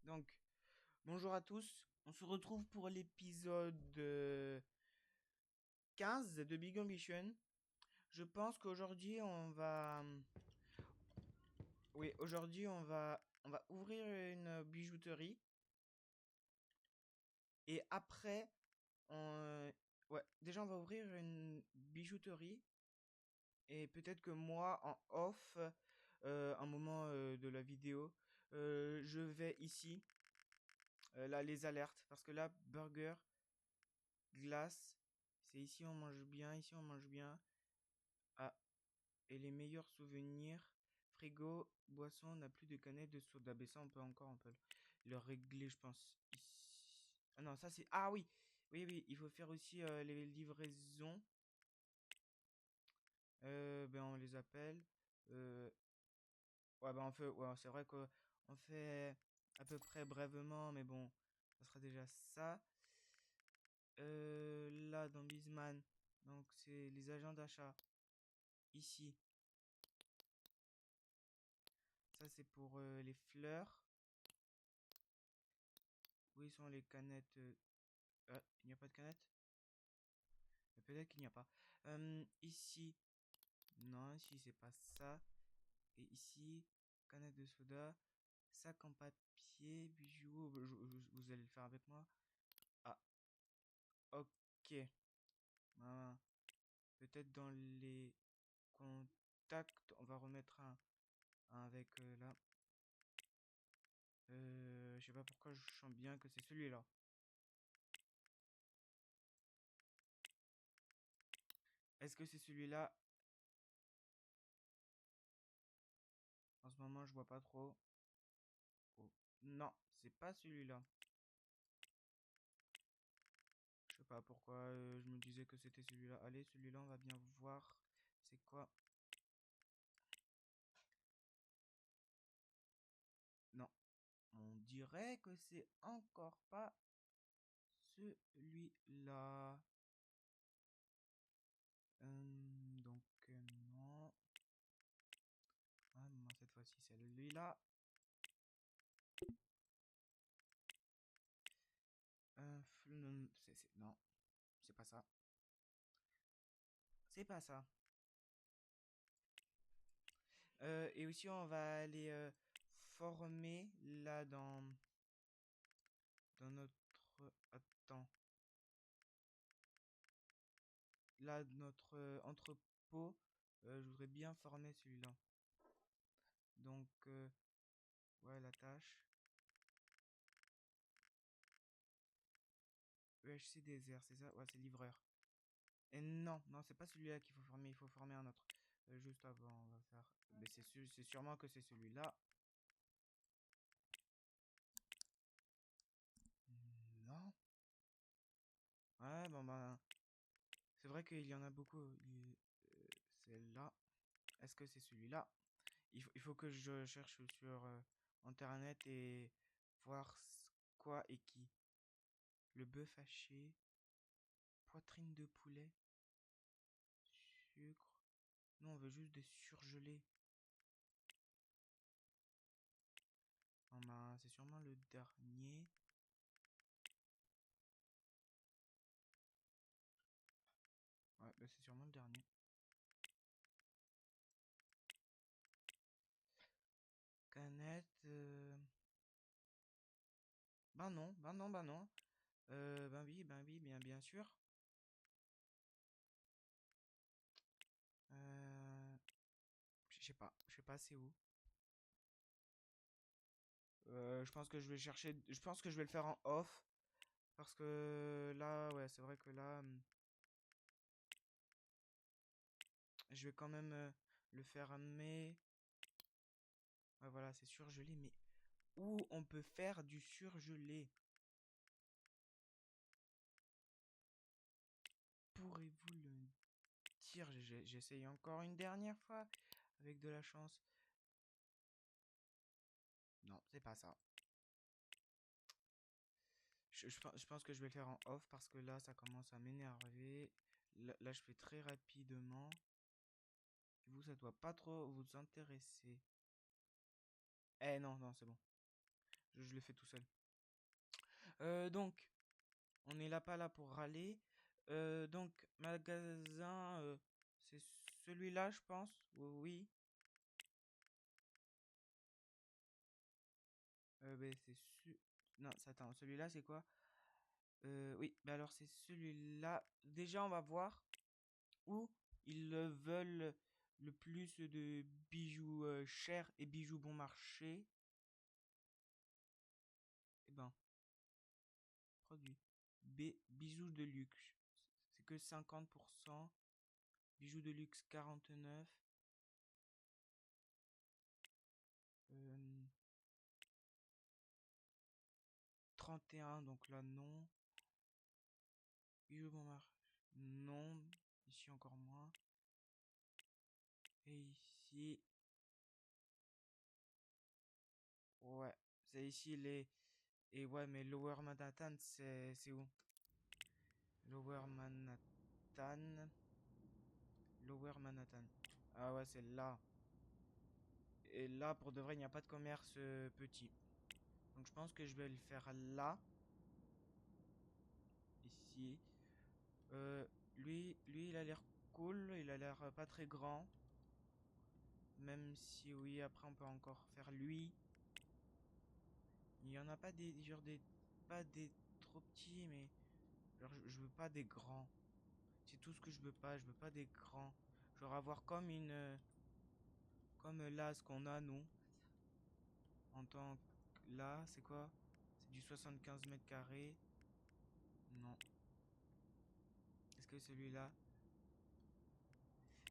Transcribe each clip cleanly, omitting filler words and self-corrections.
Donc, bonjour à tous. On se retrouve pour l'épisode 15 de Big Ambition. Je pense qu'aujourd'hui, Oui, aujourd'hui, on va ouvrir une bijouterie. Et après, Ouais, déjà, on va ouvrir une bijouterie. Et peut-être que moi, en off, un moment de la vidéo, je vais ici, là, les alertes. Parce que là, burger, glace, c'est ici on mange bien, ici on mange bien. Ah, et les meilleurs souvenirs, frigo, boisson, on n'a plus de canettes de soda. Mais ça, on peut le régler, je pense. Ici. Ah non, ça c'est. Ah oui, oui, oui, il faut faire aussi les livraisons. Ben on les appelle. Euh, ouais, ben on fait. Ouais, c'est vrai qu'on fait à peu près brièvement, mais bon, ça sera déjà ça. Là, dans Bisman, donc c'est les agents d'achat. Ici, ça c'est pour les fleurs. Où sont les canettes il n'y a pas de canettes. Peut-être qu'il n'y a pas. Ici, non, ici c'est pas ça. Et ici, canette de soda, sac en papier, bijoux. Vous allez le faire avec moi. Ah, ok. Ah, peut-être dans les contacts, on va remettre un avec là. Je sais pas pourquoi je sens bien que c'est celui-là. Est-ce que c'est celui-là? En ce moment, je vois pas trop. Oh. Non, c'est pas celui-là. Je sais pas pourquoi je me disais que c'était celui-là. Allez, celui-là, on va bien voir. C'est quoi? Non, on dirait que c'est encore pas celui-là. Donc, non. Ah, non, cette fois-ci, c'est celui-là. Non, c'est pas ça. C'est pas ça. Et aussi, on va aller former là dans notre. Attends. Là, notre entrepôt. Je voudrais bien former celui-là. Donc, ouais, la tâche. EHC désert, c'est ça? Ouais, c'est livreur. Et non, non, c'est pas celui-là qu'il faut former. Il faut former un autre. Juste avant, on va faire. Mais c'est sûrement que c'est celui-là. Non. Ouais, bon, bah. C'est vrai qu'il y en a beaucoup. C'est là. Est-ce que c'est celui-là? Il faut que je cherche sur internet et voir quoi et qui. Le bœuf haché, poitrine de poulet, sucre. Non, on veut juste des surgelés. Non, bah, c'est sûrement le dernier. Ouais, bah, c'est sûrement le dernier. Canette. Ben non, ben non, ben non. Ben oui, bien sûr. Euh, je sais pas c'est où. Je pense que je vais chercher. Je pense que je vais le faire en off. Parce que là, ouais, c'est vrai que là, je vais quand même le faire, mais. Ouais, voilà, c'est surgelé. Mais où on peut faire du surgelé? Pourrez-vous le dire? J'essaye encore une dernière fois. Avec de la chance. Non, c'est pas ça. Je pense que je vais le faire en off parce que là, ça commence à m'énerver. Là, je fais très rapidement. Vous, ça doit pas trop vous intéresser. Eh non, non, c'est bon. Je le fais tout seul. Donc, on n'est là pas là pour râler. Donc, magasin, c'est celui-là, je pense. Oui. Ben, c'est Non, attends, celui-là, c'est quoi? Oui, ben alors c'est celui-là. Déjà, on va voir où ils veulent le plus de bijoux chers et bijoux bon marché. Eh ben, produit. Bijoux de luxe. C'est que 50%. Bijoux de luxe 49. Euh, 31, donc là non. Bijoux bon marché. Non. Ici encore moins. Et ici. Ouais. C'est ici les. Et ouais, mais Lower Manhattan, c'est où? Lower Manhattan. Lower Manhattan. Ah ouais, c'est là. Et là, pour de vrai, il n'y a pas de commerce petit. Donc je pense que je vais le faire là. Ici. Lui, il a l'air cool. Il a l'air pas très grand. Même si, oui, après, on peut encore faire lui. Il y en a pas des, genre des, pas des trop petits, mais genre, je veux pas des grands. C'est tout ce que je veux pas. Je veux pas des grands. Genre avoir comme une, comme là, ce qu'on a, nous. En tant que là, c'est quoi? C'est du 75 mètres carrés. Non. Est-ce que celui-là?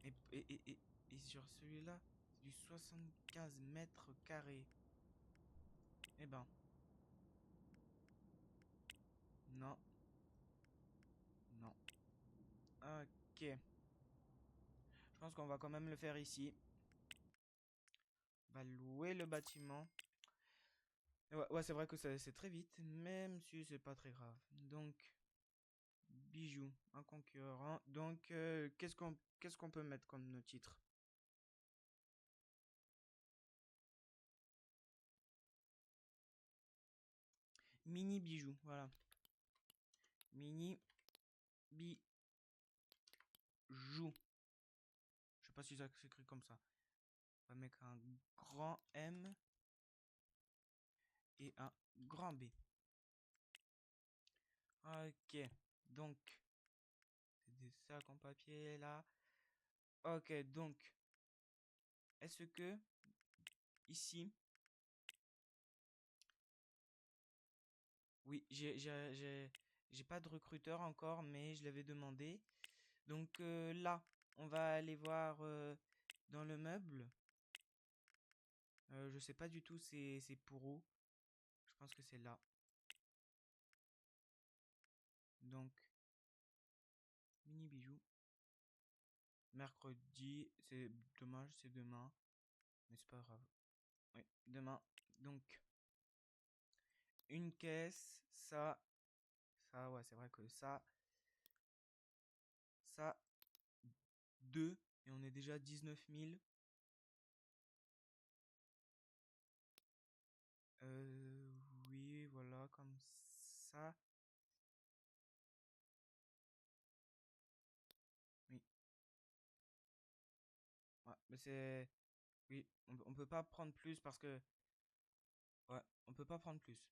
Et sur celui-là, c'est du 75 mètres carrés. Eh ben, non, non. Ok. Je pense qu'on va quand même le faire ici. On va louer le bâtiment. Ouais, c'est vrai que c'est très vite, même si c'est pas très grave. Donc, bijoux, un concurrent. Donc, qu'est-ce qu'on peut mettre comme titre? Mini bijoux, voilà. Mini bijoux. Je sais pas si ça s'écrit comme ça. On va mettre un grand M et un grand B. Ok, donc, c'est des sacs en papier là. Ok, donc, est-ce que ici, oui, j'ai pas de recruteur encore, mais je l'avais demandé. Donc là, on va aller voir dans le meuble. Je sais pas du tout c'est pour où. Je pense que c'est là. Donc, mini bijoux. Mercredi, c'est dommage, c'est demain. Mais c'est pas grave. Oui, demain. Donc, une caisse, ça, ouais, c'est vrai que ça, deux, et on est déjà à 19 000. Oui, voilà, comme ça. Oui, ouais, mais c'est. Oui, on peut pas prendre plus parce que. Ouais, on peut pas prendre plus.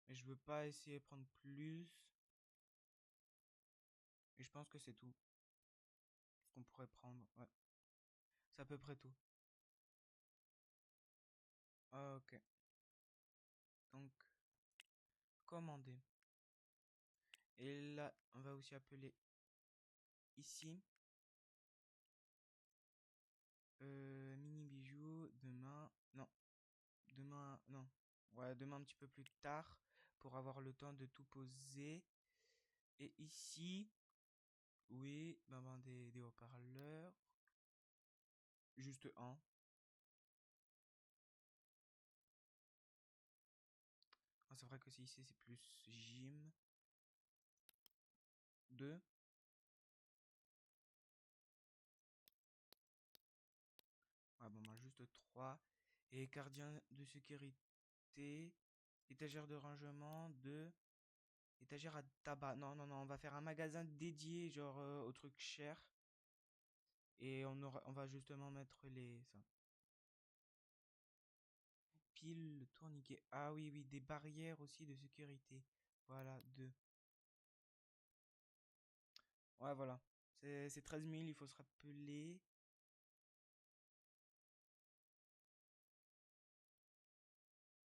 Et je veux pas essayer de prendre plus. Et je pense que c'est tout ce qu'on pourrait prendre. Ouais, c'est à peu près tout. Ah, ok. Donc, commander. Et là, on va aussi appeler ici. Mini bijoux, demain. Non, demain, non. Ouais, demain un petit peu plus tard pour avoir le temps de tout poser. Et ici, oui, ben, des haut-parleurs. Juste un. Ah, c'est vrai que c'est ici, c'est plus gym. Deux. Ouais, bon, ben, juste trois. Et gardien de sécurité. Étagère de rangement, 2. Étagère à tabac. Non, non, non, on va faire un magasin dédié, genre aux trucs chers. Et on va justement mettre les... Ça. Pile, tourniquet. Ah oui, oui, des barrières aussi de sécurité. Voilà, 2. Ouais, voilà. C'est 13 000, il faut se rappeler.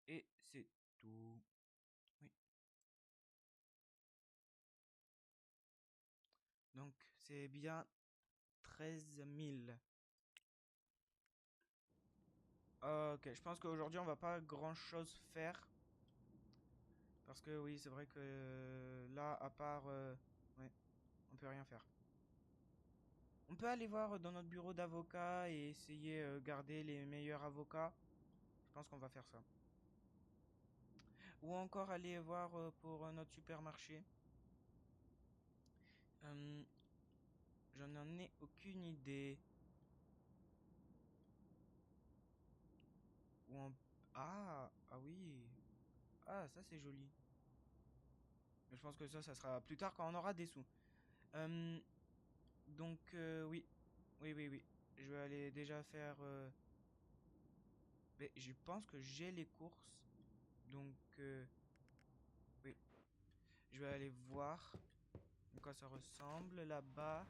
Et c'est tout. Oui. Donc, c'est bien 13 000. Ok, je pense qu'aujourd'hui, on va pas grand-chose faire. Parce que oui, c'est vrai que là, à part... ouais, on peut rien faire. On peut aller voir dans notre bureau d'avocat et essayer garder les meilleurs avocats. Je pense qu'on va faire ça. Ou encore aller voir pour notre supermarché. Euh, J'en ai aucune idée. Ou en... Ah, ah oui. Ah, ça c'est joli. Mais je pense que ça sera plus tard quand on aura des sous. Euh, donc, oui. Oui, oui, oui. Je vais aller déjà faire... mais je pense que j'ai les courses. Donc, oui. Je vais aller voir à quoi ça ressemble là-bas.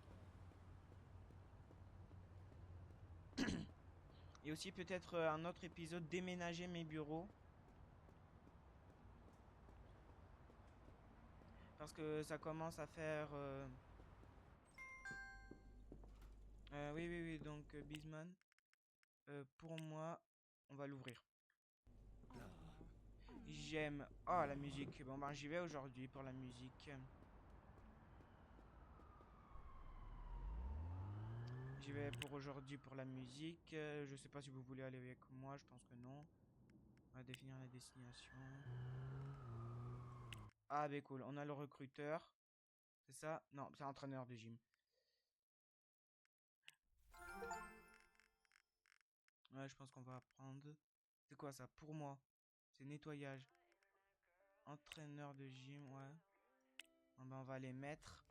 Et aussi peut-être un autre épisode, déménager mes bureaux. Parce que ça commence à faire... oui, oui, oui. Donc, Bisman, pour moi, on va l'ouvrir. J'aime... Oh, la musique. Bon, ben, j'y vais aujourd'hui pour la musique. J'y vais pour aujourd'hui pour la musique. Je sais pas si vous voulez aller avec moi. Je pense que non. On va définir la destination. Ah, ben cool. On a le recruteur. C'est ça? Non, c'est entraîneur de gym. Ouais, je pense qu'on va apprendre. C'est quoi ça? Pour moi. C'est nettoyage. Entraîneur de gym, ouais. Bon, ben, on va les mettre.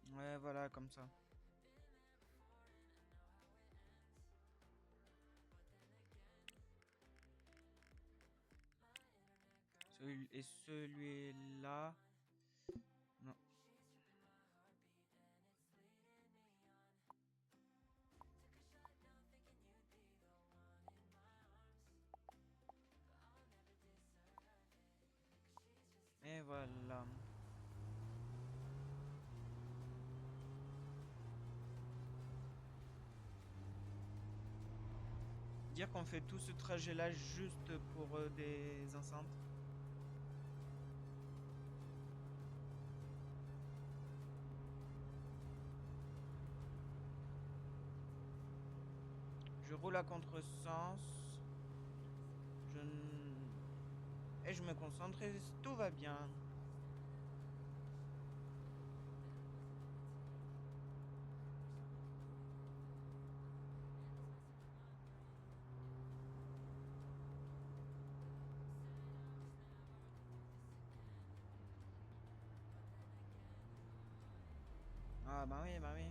Ouais, voilà, comme ça. Et celui-là. Non. Et voilà. Dire qu'on fait tout ce trajet-là juste pour des enceintes. Je roule à contresens. Je... Et je me concentre et tout va bien. Ah bah oui, bah oui.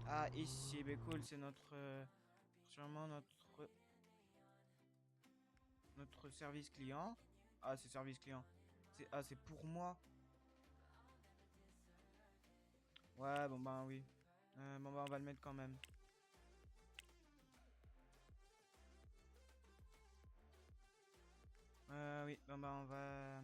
Ah ici, bah cool, c'est notre... sûrement notre service client. Ah c'est service client. Ah c'est pour moi. Ouais bon bah oui. Bon bah on va le mettre quand même. Oui, bon bah on va...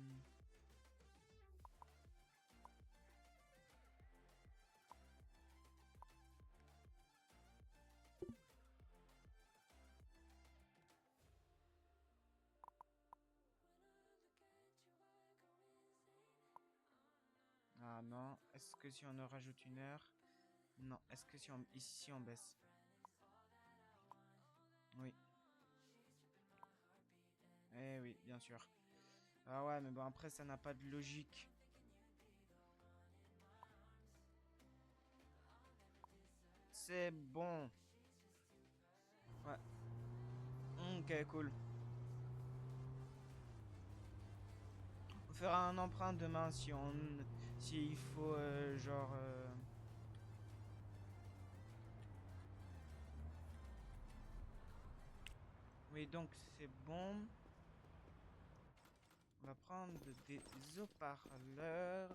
Ah non, est-ce que si on en rajoute une heure? Non, est-ce que si on... Ici on baisse? Oui. Eh oui, bien sûr. Ah ouais, mais bon, après, ça n'a pas de logique. C'est bon. Ouais. Ok, cool. On fera un emprunt demain si on... S'il faut, genre... Oui, donc c'est bon. On va prendre des haut-parleurs.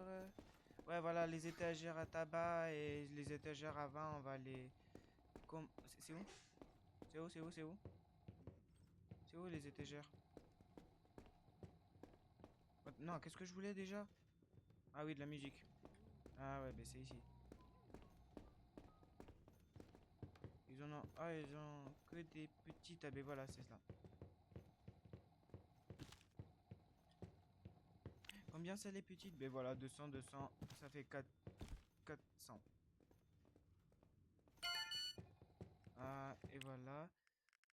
Ouais, voilà, les étagères à tabac et les étagères à vin, on va les... C'est où? C'est où? C'est où? C'est où? C'est où les étagères? Non, qu'est-ce que je voulais déjà? Ah oui, de la musique. Ah ouais, bah c'est ici. Ils en ont... Ah, ils ont que des petites... Ah ben voilà, c'est ça. Combien c'est les petites? Ben voilà, 200, 200, ça fait 400. Ah, et voilà.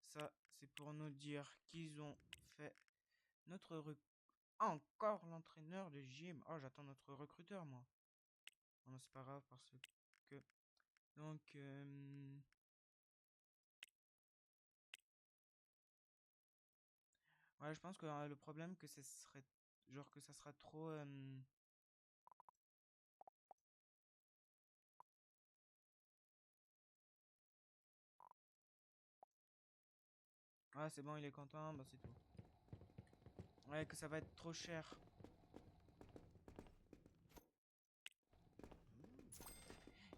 Ça, c'est pour nous dire qu'ils ont fait notre encore l'entraîneur de gym. Oh, j'attends notre recruteur, moi. Oh non, c'est pas grave parce que... Donc, ouais, je pense que le problème que ce serait... Genre que ça sera trop... Ah, c'est bon, il est content, bah c'est tout. Ouais, que ça va être trop cher.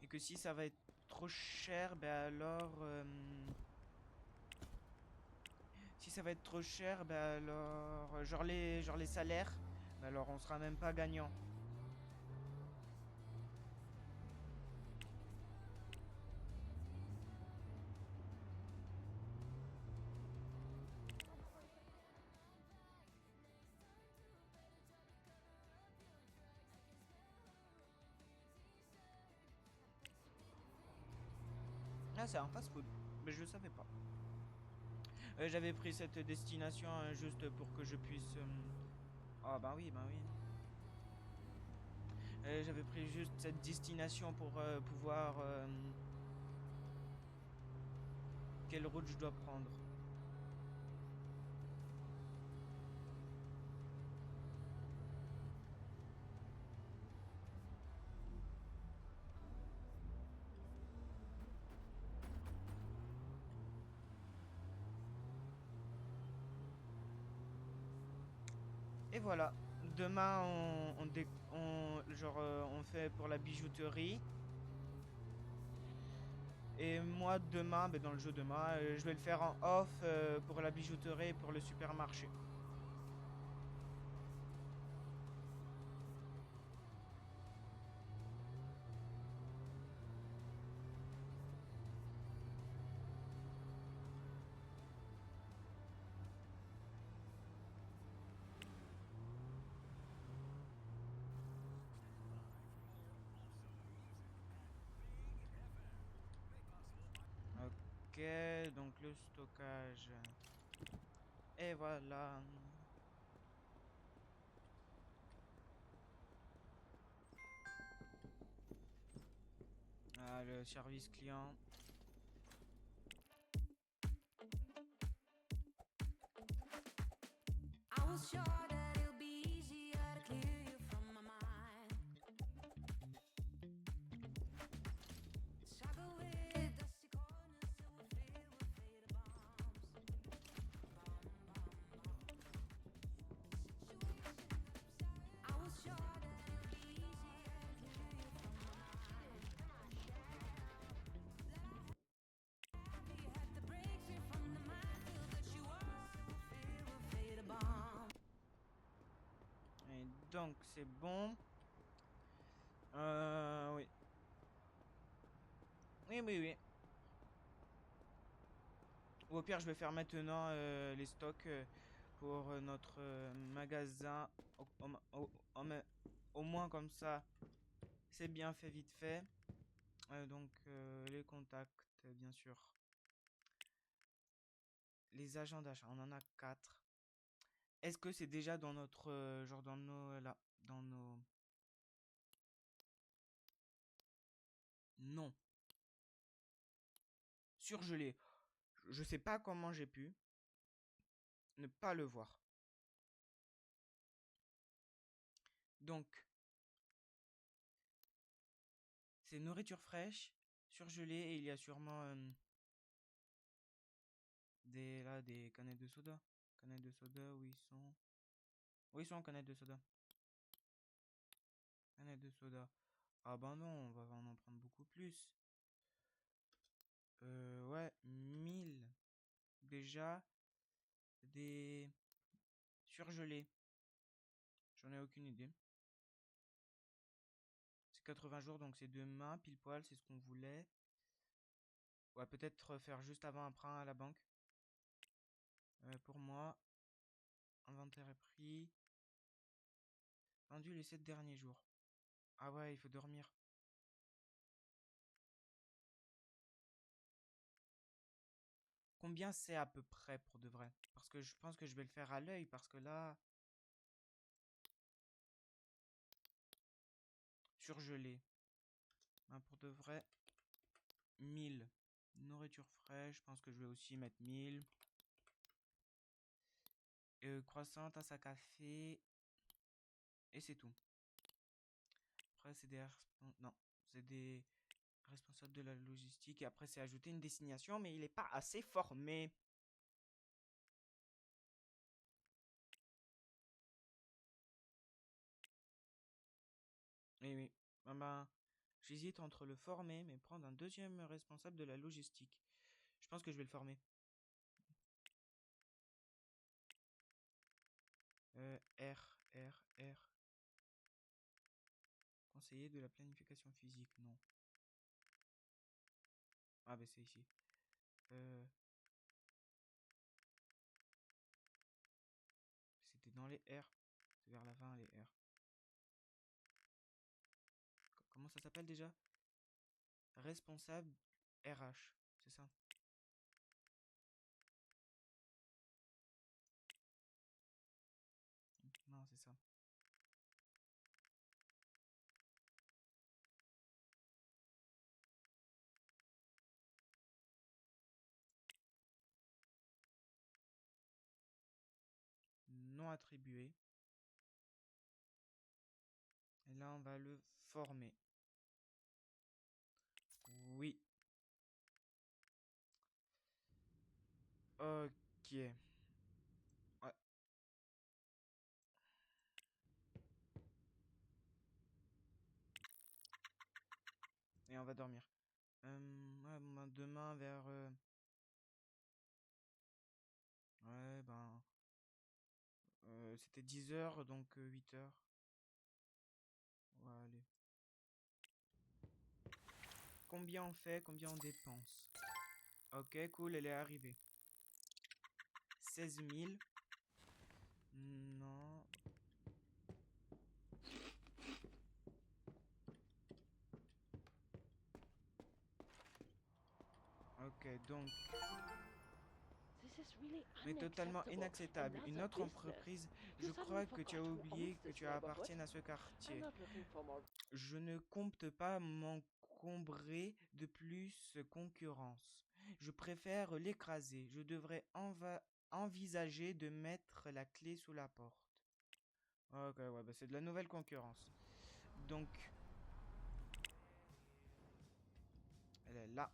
Et que si ça va être trop cher, ben alors... si ça va être trop cher, ben alors... genre les salaires, ben alors on sera même pas gagnant. Ah, c'est un fast-food. Mais je savais pas. J'avais pris cette destination juste pour que je puisse... Ah bah oui, bah oui. J'avais pris juste cette destination pour pouvoir... quelle route je dois prendre. Et voilà. Demain, on fait pour la bijouterie. Et moi, demain, ben, dans le jeu demain, je vais le faire en off pour la bijouterie et pour le supermarché. Ok, donc le stockage. Et voilà. Ah, le service client. I was sure that it'll be easier to clear you from my mind. Struggle with dusty corners that were filled with faded bombs. I was sure that it'll be easier to clear you from my mind. You had to break free from the minefield that you were filled with faded bombs. Et donc, c'est bon. Oui. Oui, oui, oui. Ou au pire, je vais faire maintenant les stocks pour notre magasin. Au moins, comme ça, c'est bien fait vite fait. Donc, les contacts, bien sûr. les agents d'achat, on en a 4. Est-ce que c'est déjà dans notre... genre dans nos... Là, dans nos... Non. Surgelé. Je sais pas comment j'ai pu ne pas le voir. Donc, c'est nourriture fraîche, surgelée, et il y a sûrement des canettes de soda. Canettes de soda, où ils sont? Où ils sont, canettes de soda? Canettes de soda. Ah ben non, on va en prendre beaucoup plus. Ouais, 1000. Déjà, des surgelés. J'en ai aucune idée. C'est 80 jours, donc c'est demain, pile poil, c'est ce qu'on voulait. Ouais, peut-être faire juste avant un emprunt à la banque. Pour moi, inventaire et prix. Vendu les 7 derniers jours. Ah ouais, il faut dormir. Combien c'est à peu près pour de vrai? Parce que je pense que je vais le faire à l'œil, parce que là... Surgelé. Ben, pour de vrai, 1000. Nourriture fraîche, je pense que je vais aussi mettre 1000. Croissant, tasse à café. Et c'est tout. Après, c'est des... Non, c'est des responsables de la logistique. Et après, c'est ajouter une destination, mais il n'est pas assez formé. Oui, oui. Ben, j'hésite entre le former, mais prendre un deuxième responsable de la logistique. Je pense que je vais le former. R. Conseiller de la planification physique, non. Ah, ben c'est ici. C'était dans les R. C'est vers la fin, les R. Comment ça s'appelle déjà? Responsable RH, c'est ça? Non, c'est ça. Non attribué. Et là, on va le former. Oui. Ok. Ouais. Et on va dormir. Ouais, ben, demain vers... Ouais, ben... c'était 10 heures, donc 8 heures. Ouais, allez. Combien on fait? Combien on dépense? Ok, cool, elle est arrivée. 16 000. Non. Ok, donc... Mais totalement inacceptable. Une autre entreprise, je crois que tu as oublié que tu appartiens à ce quartier. Je ne compte pas m'encombrer de plus concurrence. Je préfère l'écraser. Je devrais envisager de mettre la clé sous la porte. Ok, ouais, bah c'est de la nouvelle concurrence. Donc, elle est là.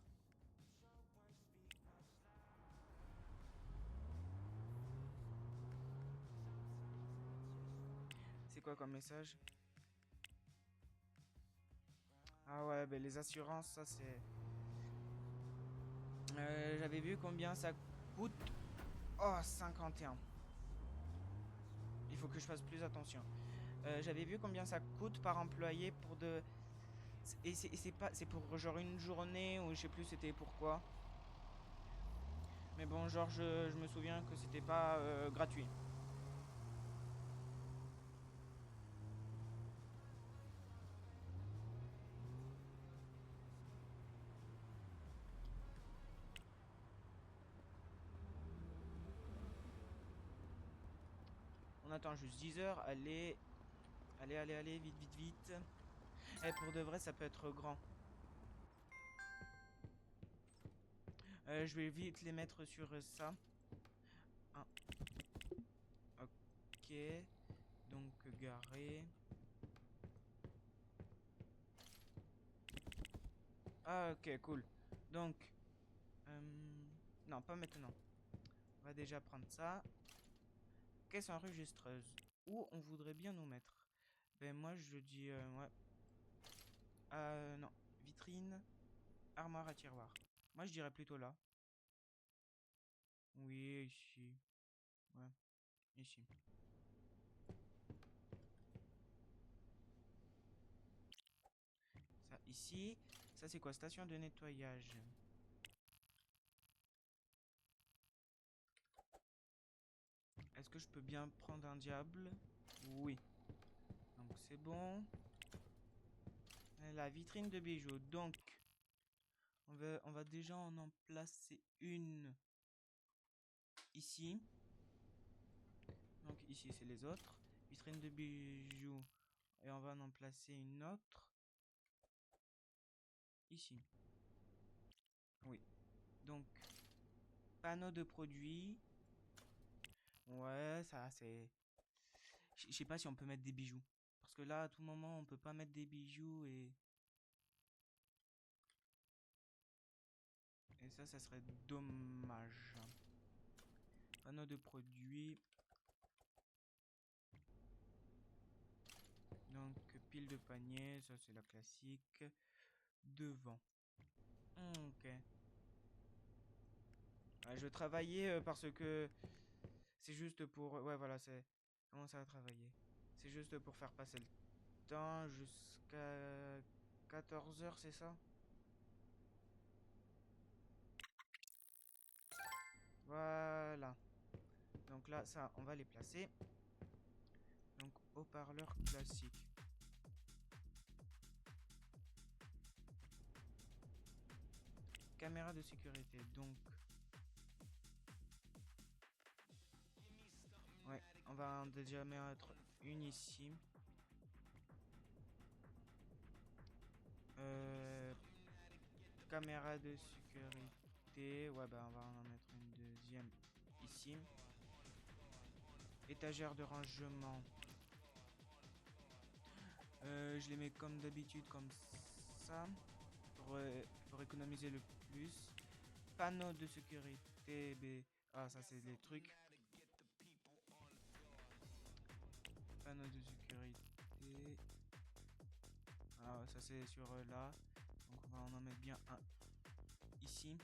C'est quoi comme message? Ah ouais, bah les assurances, ça c'est... J'avais vu combien ça coûte. Oh, 51. Il faut que je fasse plus attention. J'avais vu combien ça coûte par employé pour de... Et c'est pas... C'est pour genre une journée ou je sais plus c'était pourquoi. Mais bon, genre je me souviens que c'était pas gratuit. attend juste 10 heures. Allez. Allez, vite, vite, vite. Eh, pour de vrai, ça peut être grand. Je vais vite les mettre sur ça. Ok. Donc, garé. Ah, ok, cool. Donc, non, pas maintenant. On va déjà prendre ça. Caisse enregistreuse. Où on voudrait bien nous mettre? Ben, moi, je dis, ouais. Non. Vitrine. Armoire à tiroir. Moi, je dirais plutôt là. Oui, ici. Ouais, ici. Ça, ici. Ça, c'est quoi? Station de nettoyage. Est-ce que je peux bien prendre un diable? Oui. Donc, c'est bon. La vitrine de bijoux. Donc, on va déjà en placer une ici. Donc, ici, c'est les autres. Vitrine de bijoux. Et on va en placer une autre. Ici. Oui. Donc, panneau de produits. Ouais, ça, c'est... Je sais pas si on peut mettre des bijoux. Parce que là, à tout moment, on peut pas mettre des bijoux et... Et ça serait dommage. Panneau de produits. Donc, pile de panier, ça c'est la classique. Devant. Ok. Ouais, je vais travailler parce que c'est juste pour... Ouais, voilà, c'est... Comment ça va travailler? C'est juste pour faire passer le temps jusqu'à 14 heures, c'est ça? Voilà. Donc là, ça, on va les placer. Donc, haut-parleur classique. Caméra de sécurité, donc... Ouais, on va déjà mettre une ici. Caméra de sécurité. Ouais, bah on va en mettre une deuxième ici. Étagère de rangement. Je les mets comme d'habitude, comme ça. Pour économiser le plus. Panneau de sécurité. Ah, ça c'est les trucs. Panneau de sécurité. Ah, ça c'est sur là. Donc on va en mettre bien un ici.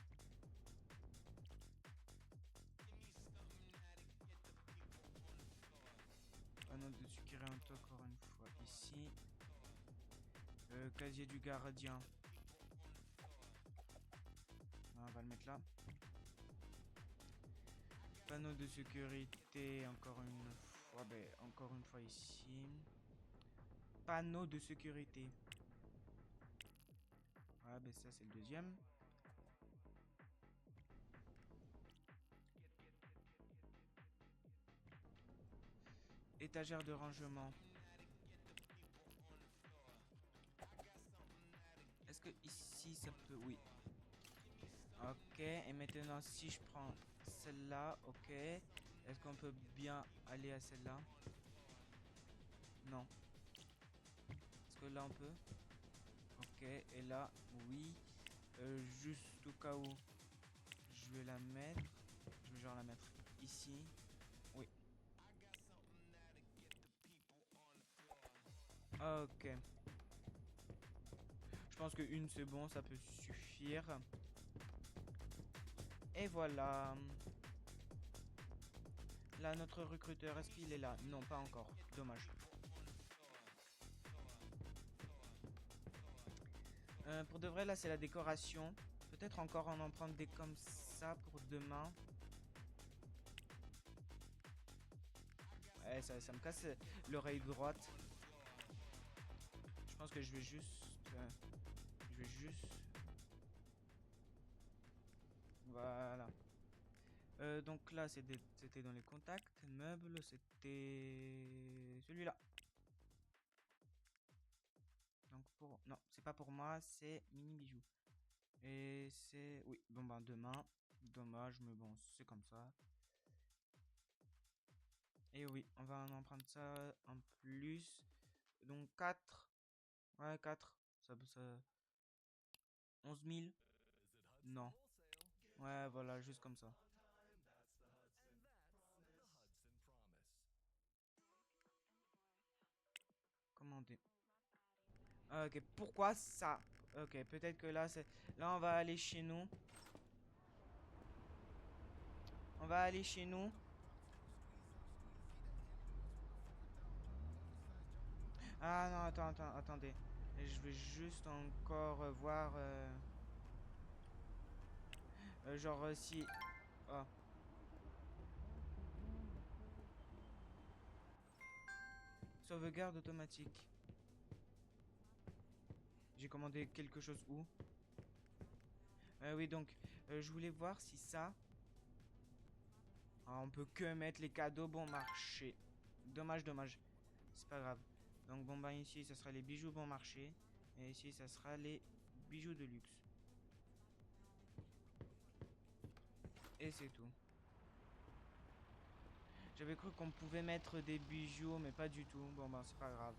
Panneau de sécurité encore une fois ici. Casier du gardien. On va le mettre là. Panneau de sécurité encore une fois. Ben, encore une fois ici. Panneau de sécurité. Ah ben ça c'est le deuxième. Étagère de rangement. Est-ce que ici ça peut... Oui. Ok, et maintenant si je prends celle-là, ok. Est-ce qu'on peut bien aller à celle-là? Non. Est-ce que là on peut? Ok, et là, oui. Juste au cas où, je vais la mettre. Je vais genre la mettre ici. Oui. Ok. Je pense que une c'est bon, ça peut suffire. Et voilà. Là, notre recruteur, est-ce qu'il est là? Non, pas encore. Dommage. Pour de vrai, là, c'est la décoration. Peut-être encore en prendre des comme ça pour demain. Ouais, ça me casse l'oreille droite. Je pense que je vais juste... je vais juste... Voilà. Donc là, c'était dans les contacts. Meubles, c'était celui-là. Donc pour... Non, c'est pas pour moi, c'est mini bijoux. Et c'est... Oui, bon ben demain. Dommage, mais bon, c'est comme ça. Et oui, on va en prendre ça en plus. Donc 4. Ouais, 4. Ça... 11 000. Non. Ouais, voilà, juste comme ça. Commander. Ok, pourquoi ça? Ok, peut-être que là, c'est... Là, on va aller chez nous. On va aller chez nous. Ah non, attendez. Je vais juste encore voir... genre si... Oh. Sauvegarde automatique. J'ai commandé quelque chose où? Oui, donc, je voulais voir si ça... Ah, on peut que mettre les cadeaux bon marché. Dommage, dommage. C'est pas grave. Donc, bon, bah ici, ça sera les bijoux bon marché. Et ici, ça sera les bijoux de luxe. Et c'est tout. J'avais cru qu'on pouvait mettre des bijoux, mais pas du tout. Bon, bah, c'est pas grave.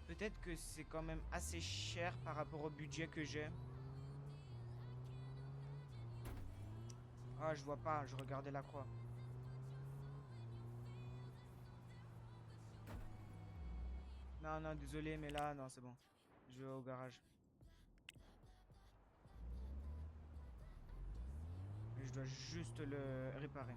Peut-être que c'est quand même assez cher par rapport au budget que j'ai. Ah, je vois pas, je regardais la croix. Non, non, désolé, mais là, non, c'est bon. Je vais au garage. Et je dois juste le réparer.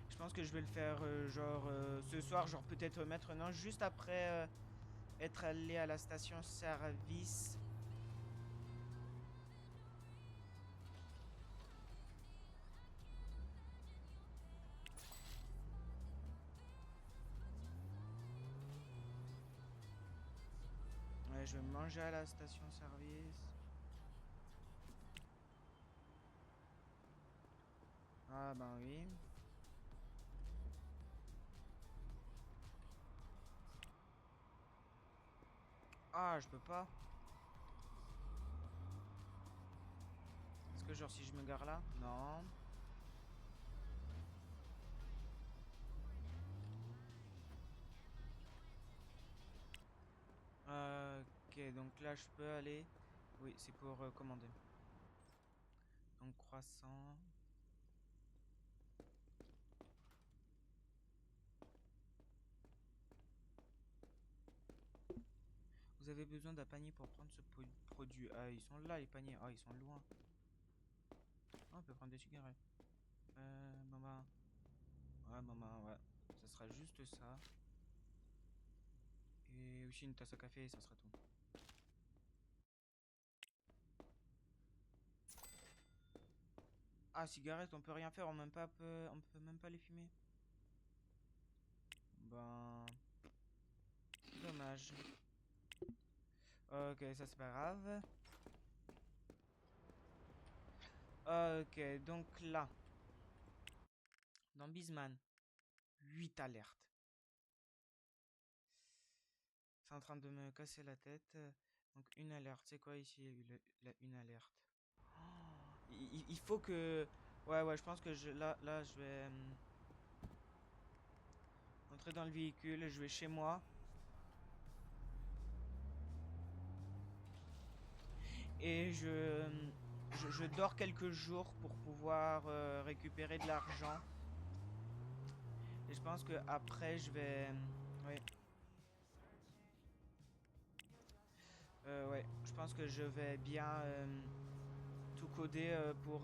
Je pense que je vais le faire genre ce soir, genre peut-être maintenant, juste après être allé à la station service. Ouais, je vais manger à la station service. Ah ben oui. Ah, je peux pas. Est-ce que genre si je me gare là? Non. Ok, donc là je peux aller. Oui, c'est pour commander. Donc croissant. Vous avez besoin d'un panier pour prendre ce produit. Ah, ils sont là les paniers. Ah, ils sont loin. Ah, on peut prendre des cigarettes. Maman. Ouais, maman, ouais. Ça sera juste ça. Et aussi une tasse à café, et ça sera tout. Ah, cigarettes, on peut rien faire, on peut même pas les fumer. Ben, dommage. Ok, ça c'est pas grave. Ok, donc là, dans Bisman, 8 alertes. C'est en train de me casser la tête. Donc une alerte, c'est quoi ici une alerte? Il faut que... Ouais, ouais, je pense que là, je vais entrer dans le véhicule, je vais chez moi. Et je dors quelques jours pour pouvoir récupérer de l'argent. Et je pense que après je vais... Oui. Ouais, je pense que je vais bien tout coder pour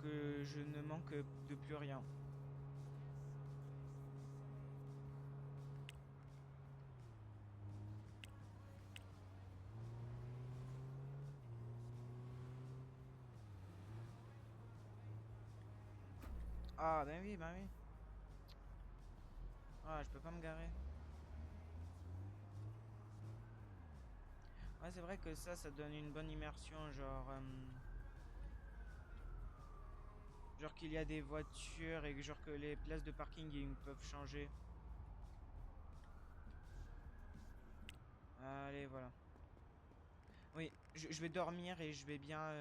que je ne manque de plus rien. Ah, ben oui, ben oui. Ah, je peux pas me garer. Ouais, c'est vrai que ça donne une bonne immersion, genre qu'il y a des voitures et que genre que les places de parking ils peuvent changer. Allez, voilà. Oui, je vais dormir et je vais bien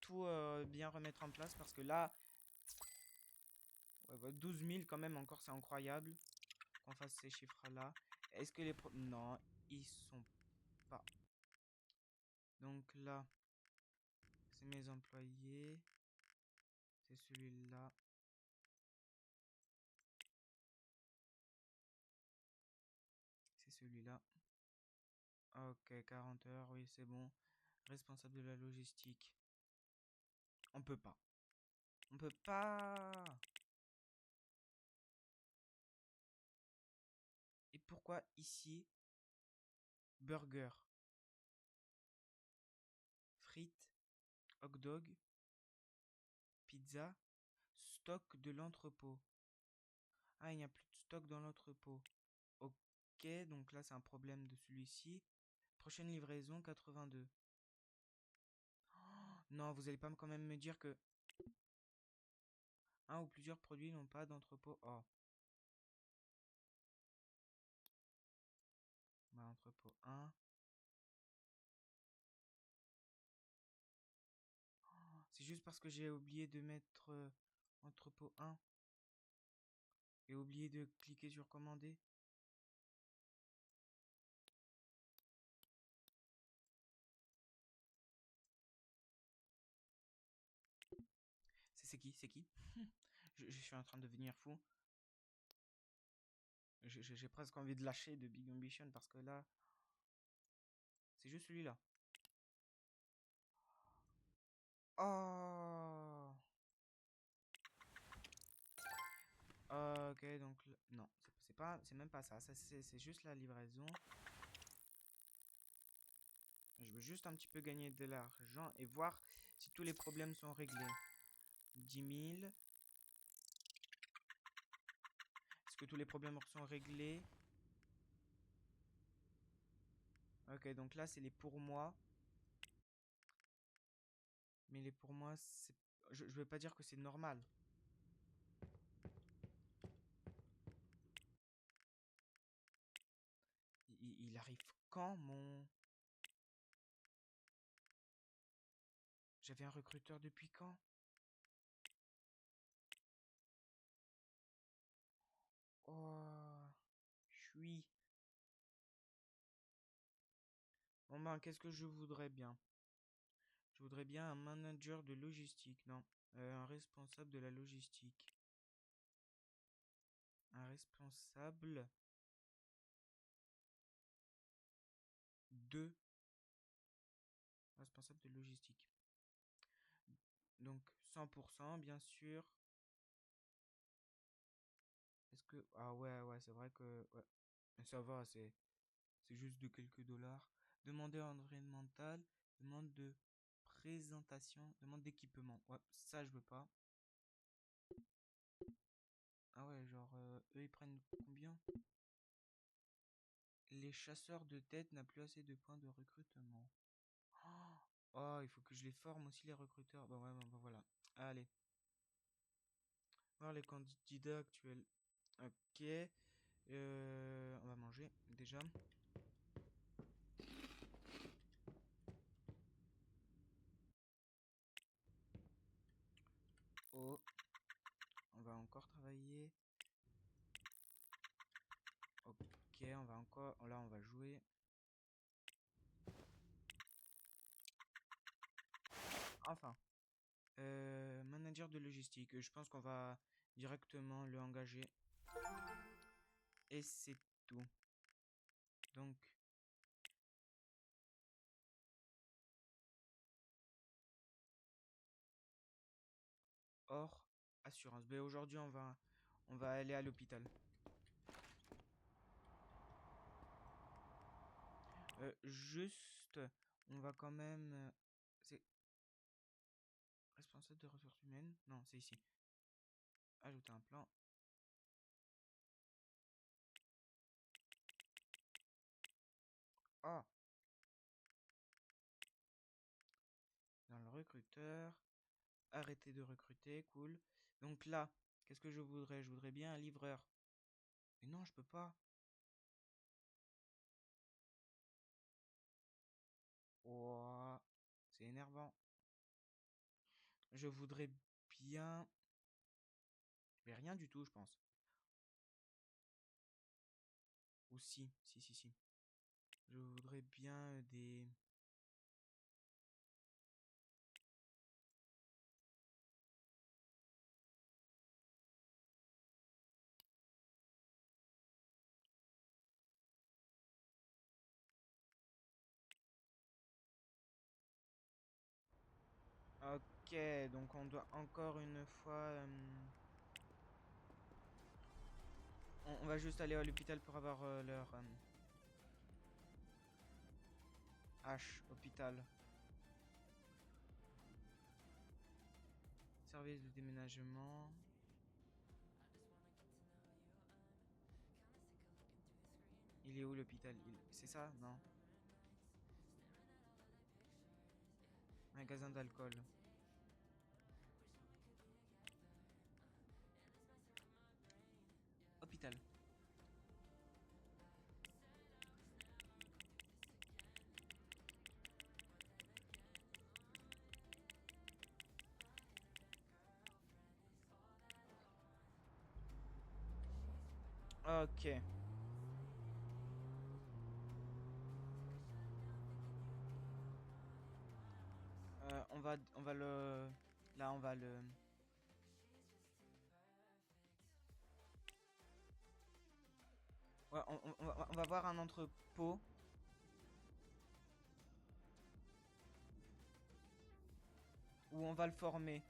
tout bien remettre en place parce que là, ouais, bah, 12 000 quand même encore, c'est incroyable qu'on fasse ces chiffres-là. Est-ce que Non, ils sont pas. Donc là, c'est mes employés. C'est celui-là. C'est celui-là. Ok, 40 heures, oui, c'est bon. Responsable de la logistique. On peut pas. On peut pas. Et pourquoi ici, burger, frites, hot dog, pizza, stock de l'entrepôt. Ah, il n'y a plus de stock dans l'entrepôt. Ok, donc là, c'est un problème de celui-ci. Prochaine livraison, 82. Oh, non, vous allez pas quand même me dire que un ou plusieurs produits n'ont pas d'entrepôt. Oh, bah, entrepôt 1. C'est juste parce que j'ai oublié de mettre entrepôt 1 et oublié de cliquer sur commander. C'est qui? C'est qui? Je suis en train de devenir fou. J'ai presque envie de lâcher de Big Ambition parce que là, c'est juste celui-là. Oh! Ok, donc non, c'est pas, c'est même pas ça. C'est juste la livraison. Je veux juste un petit peu gagner de l'argent et voir si tous les problèmes sont réglés. 10 000. Est-ce que tous les problèmes sont réglés? Ok, donc là, c'est les pour moi. Mais les pour moi, c'est... Je veux pas dire que c'est normal. Il arrive quand, mon... J'avais un recruteur depuis quand? Oh... Je suis... Bon ben, qu'est-ce que je voudrais bien? Je voudrais bien un manager de logistique, non. Un responsable de la logistique. Un responsable de... Responsable de logistique. Donc 100%, bien sûr. Est-ce que... Ah ouais, ouais, c'est vrai que... Ouais. Mais ça va, c'est juste de quelques dollars. Demander environnemental, demande de présentation, demande d'équipement. Ouais, ça je veux pas. Ah ouais, genre, eux ils prennent combien? Les chasseurs de tête n'ont plus assez de points de recrutement. Oh, oh, il faut que je les forme aussi les recruteurs. Bah ouais, bah voilà. Allez, voir les candidats actuels. Ok. On va manger déjà. Oh, on va encore travailler. Ok, on va encore. Là, on va jouer. Enfin, manager de logistique. Je pense qu'on va directement le engager. Et c'est tout. Donc, hors assurance. Ben, aujourd'hui, on va aller à l'hôpital. Juste, on va quand même. C'est responsable de ressources humaines. mène. Non, c'est ici. Ajouter un plan. Ah. Dans le recruteur. Arrêter de recruter, cool. Donc là, qu'est-ce que je voudrais? Je voudrais bien un livreur. Mais non, je peux pas. Oh, c'est énervant. Je voudrais bien... Mais rien du tout, je pense. Ou si. Je voudrais bien des... Ok, donc on doit encore une fois... on va juste aller à l'hôpital pour avoir leur... H, hôpital. Service de déménagement. Il est où l'hôpital? C'est ça? Non. Magasin d'alcool. Hôpital. Ok. On va le... Là, on va le... Ouais, on va voir un entrepôt. Où on va le former.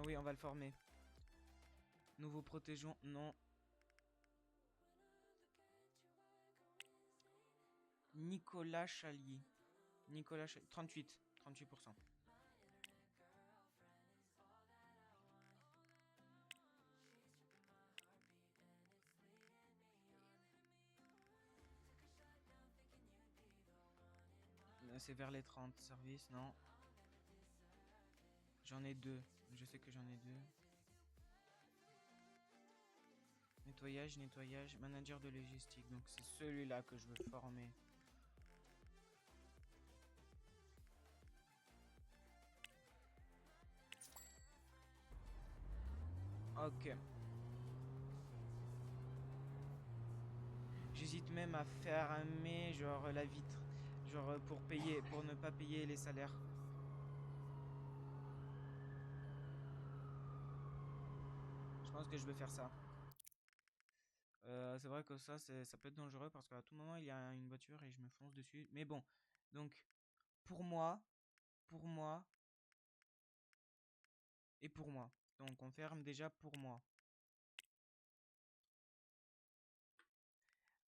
Oui, on va le former. Nouveau protégeons, non. Nicolas Chalier. Nicolas Chalier. 38%. C'est vers les 30 services, non. J'en ai deux. Je sais que j'en ai deux. Nettoyage, manager de logistique. Donc c'est celui-là que je veux former. Ok. J'hésite même à fermer genre la vitre. Genre pour ne pas payer les salaires. Je pense que je vais faire ça. C'est vrai que ça peut être dangereux parce qu'à tout moment il y a une voiture et je me fonce dessus. Mais bon, donc pour moi et pour moi. Donc on ferme déjà pour moi.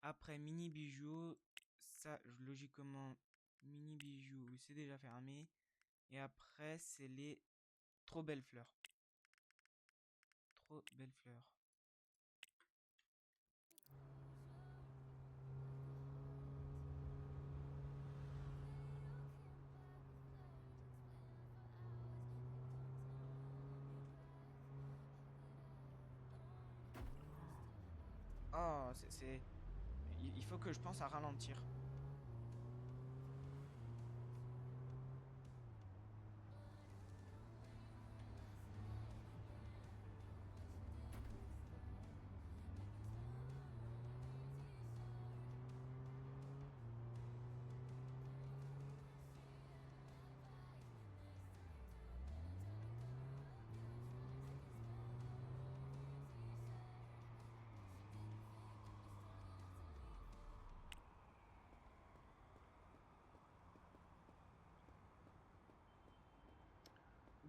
Après mini bijoux, ça logiquement mini bijoux c'est déjà fermé. Et après c'est les trop belles fleurs. Trop belles fleurs. Oh, c'est... Il faut que je pense à ralentir.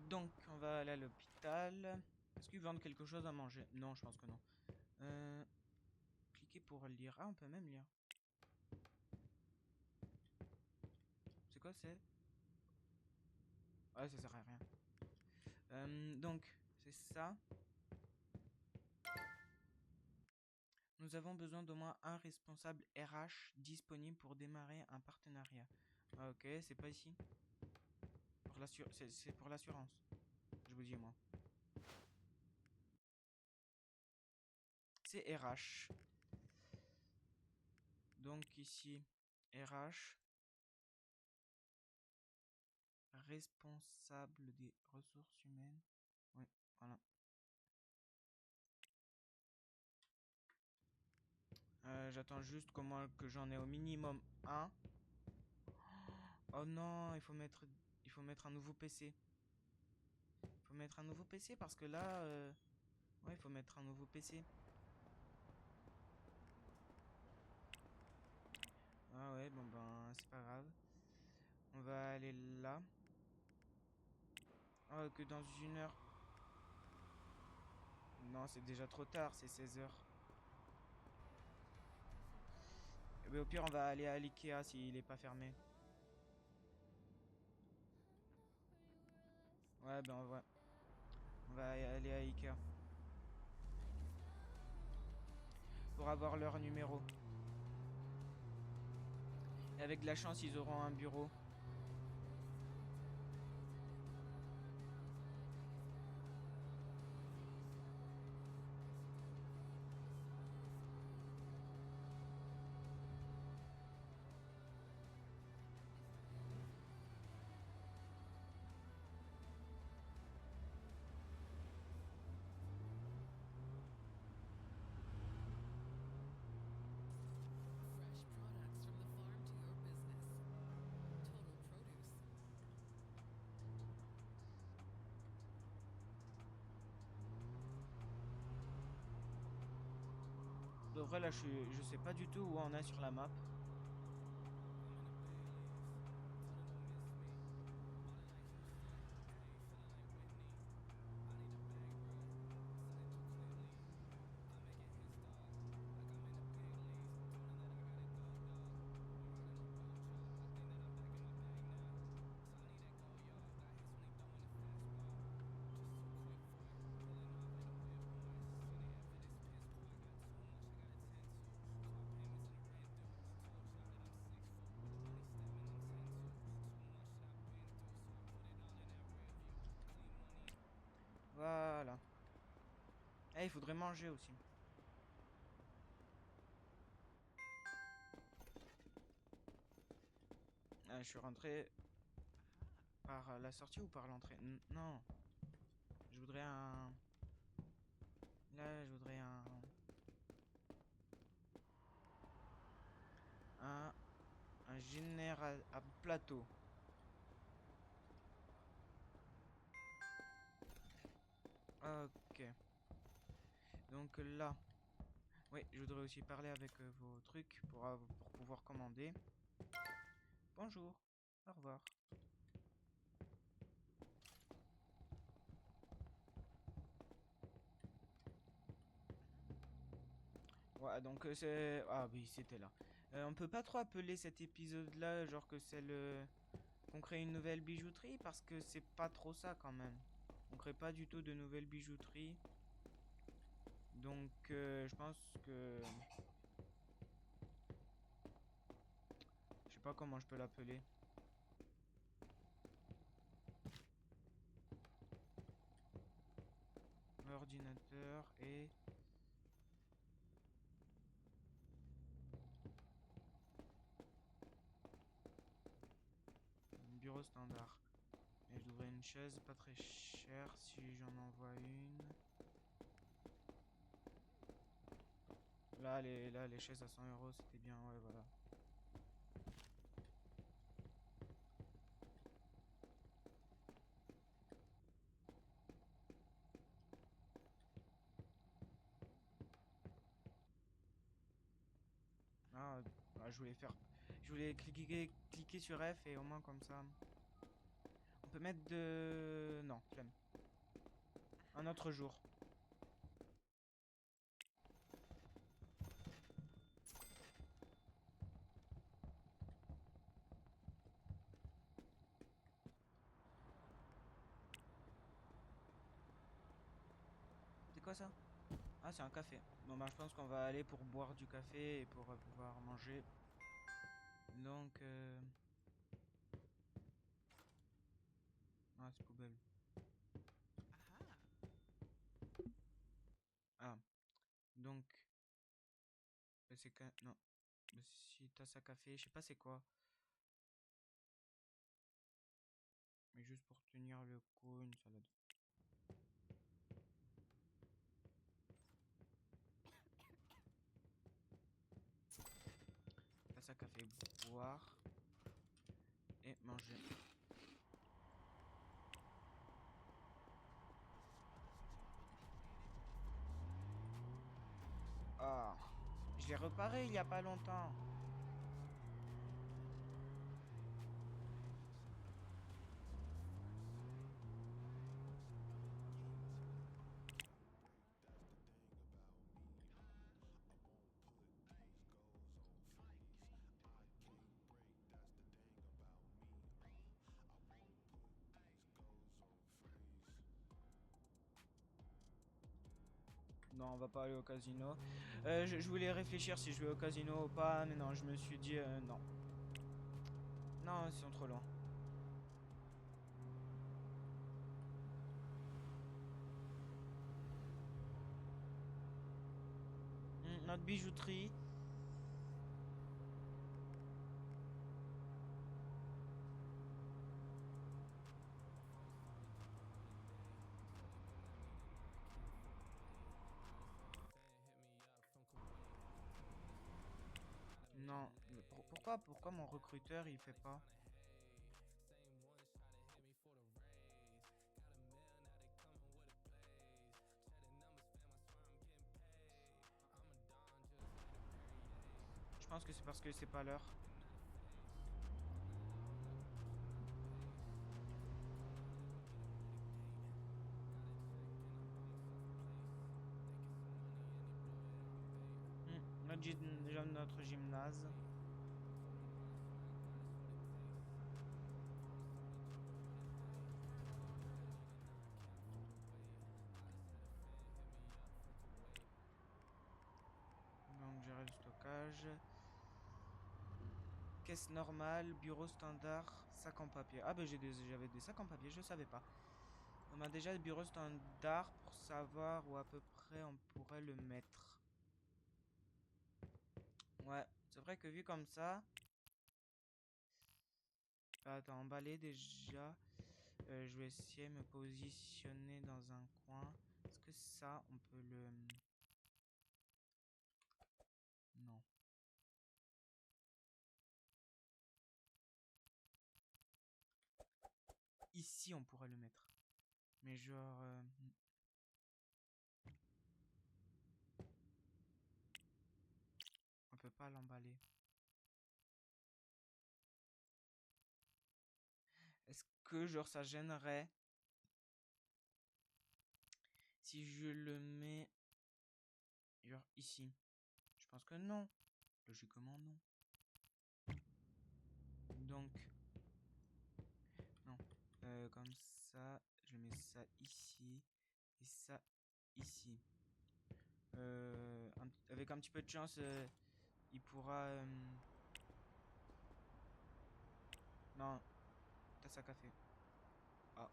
Donc, on va aller à l'hôpital. Est-ce qu'ils vendent quelque chose à manger? Non, je pense que non. Cliquez pour lire. Ah, on peut même lire. quoi c'est? Ouais, ça sert à rien. Donc, c'est ça. Nous avons besoin d'au moins un responsable RH disponible pour démarrer un partenariat. Ah, ok, c'est pas ici. C'est pour l'assurance. Je vous dis moi. C'est RH. Donc ici, RH. Responsable des ressources humaines. Oui, voilà. J'attends juste que j'en ai au minimum un. Oh non, il faut mettre un nouveau PC. Il faut mettre un nouveau PC parce que là, ouais, il faut mettre un nouveau PC. Ah ouais, bon ben, c'est pas grave. On va aller là. Oh, que dans 1 heure. Non, c'est déjà trop tard, c'est 16h. Eh ben, au pire, on va aller à l'Ikea s'il est pas fermé. Ouais, ben ouais. On va aller à Ikea. Pour avoir leur numéro. Et avec de la chance, ils auront un bureau. Fresh products from the farm to your business. Total Produce. De vrai, là, je sais pas du tout où on est sur la map. Voilà. Eh, il faudrait manger aussi. Je suis rentré par la sortie ou par l'entrée? Non. Je voudrais un... Là, je voudrais un... Un général à plateau. Ok. Donc là... Oui, je voudrais aussi parler avec vos trucs pour pouvoir commander. Bonjour. Au revoir. Ouais, donc c'est... Ah oui, c'était là. On peut pas trop appeler cet épisode-là, genre que c'est le... qu'on crée une nouvelle bijouterie, parce que c'est pas trop ça quand même. On crée pas du tout de nouvelles bijouteries. Donc je pense que... Je sais pas comment je peux l'appeler. Ordinateur et... Bureau standard. Et je voudrais une chaise pas très chère si j'en envoie une. Là, les chaises à 100 €, c'était bien, ouais, voilà. Ah, je voulais faire... Je voulais cliquer sur F et au moins comme ça... On peut mettre de... Non, flemme. Un autre jour. quoi ça? Ah, c'est un café. Bon, bah, je pense qu'on va aller pour boire du café et pour pouvoir manger. Donc, ah, c'est poubelle. Ah, donc, bah, c'est que... Non. Bah, si tasse à café, je sais pas c'est quoi. Mais juste pour tenir le coup, une salade. Tasse à café, boire et manger. Ah, je l'ai reparé il y a pas longtemps. Non, on va pas aller au casino. Je voulais réfléchir si je vais au casino ou pas, mais non, je me suis dit non. Non, ils sont trop loin. Notre bijouterie. Non, mais pourquoi mon recruteur il fait pas? Je pense que c'est parce que c'est pas l'heure. Notre gymnase. Donc gérer le stockage. Caisse normale, bureau standard, sac en papier. Ah ben j'avais des sacs en papier, je savais pas. On a déjà le bureau standard pour savoir où à peu près on pourrait le mettre. Ouais, c'est vrai que vu comme ça... Attends, emballer déjà. Je vais essayer de me positionner dans un coin. Est-ce que ça, on peut le... Non. Ici, on pourrait le mettre. Mais genre... on peut pas l'emballer. Est-ce que genre ça gênerait si je le mets genre ici? Je pense que non. Logiquement non. Donc non. Comme ça, je mets ça ici et ça ici. Avec un petit peu de chance, il pourra. Non, tasse à café. Ah.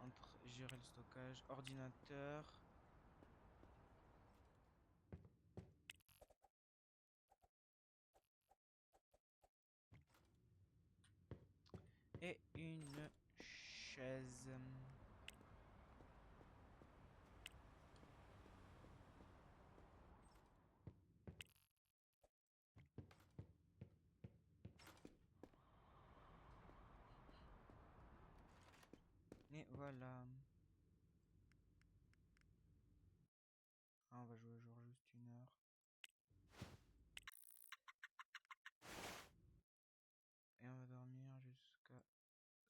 Entre gérer le stockage, ordinateur. Et une chaise. Et voilà. Ah, on va jouer genre juste une heure. Et on va dormir jusqu'à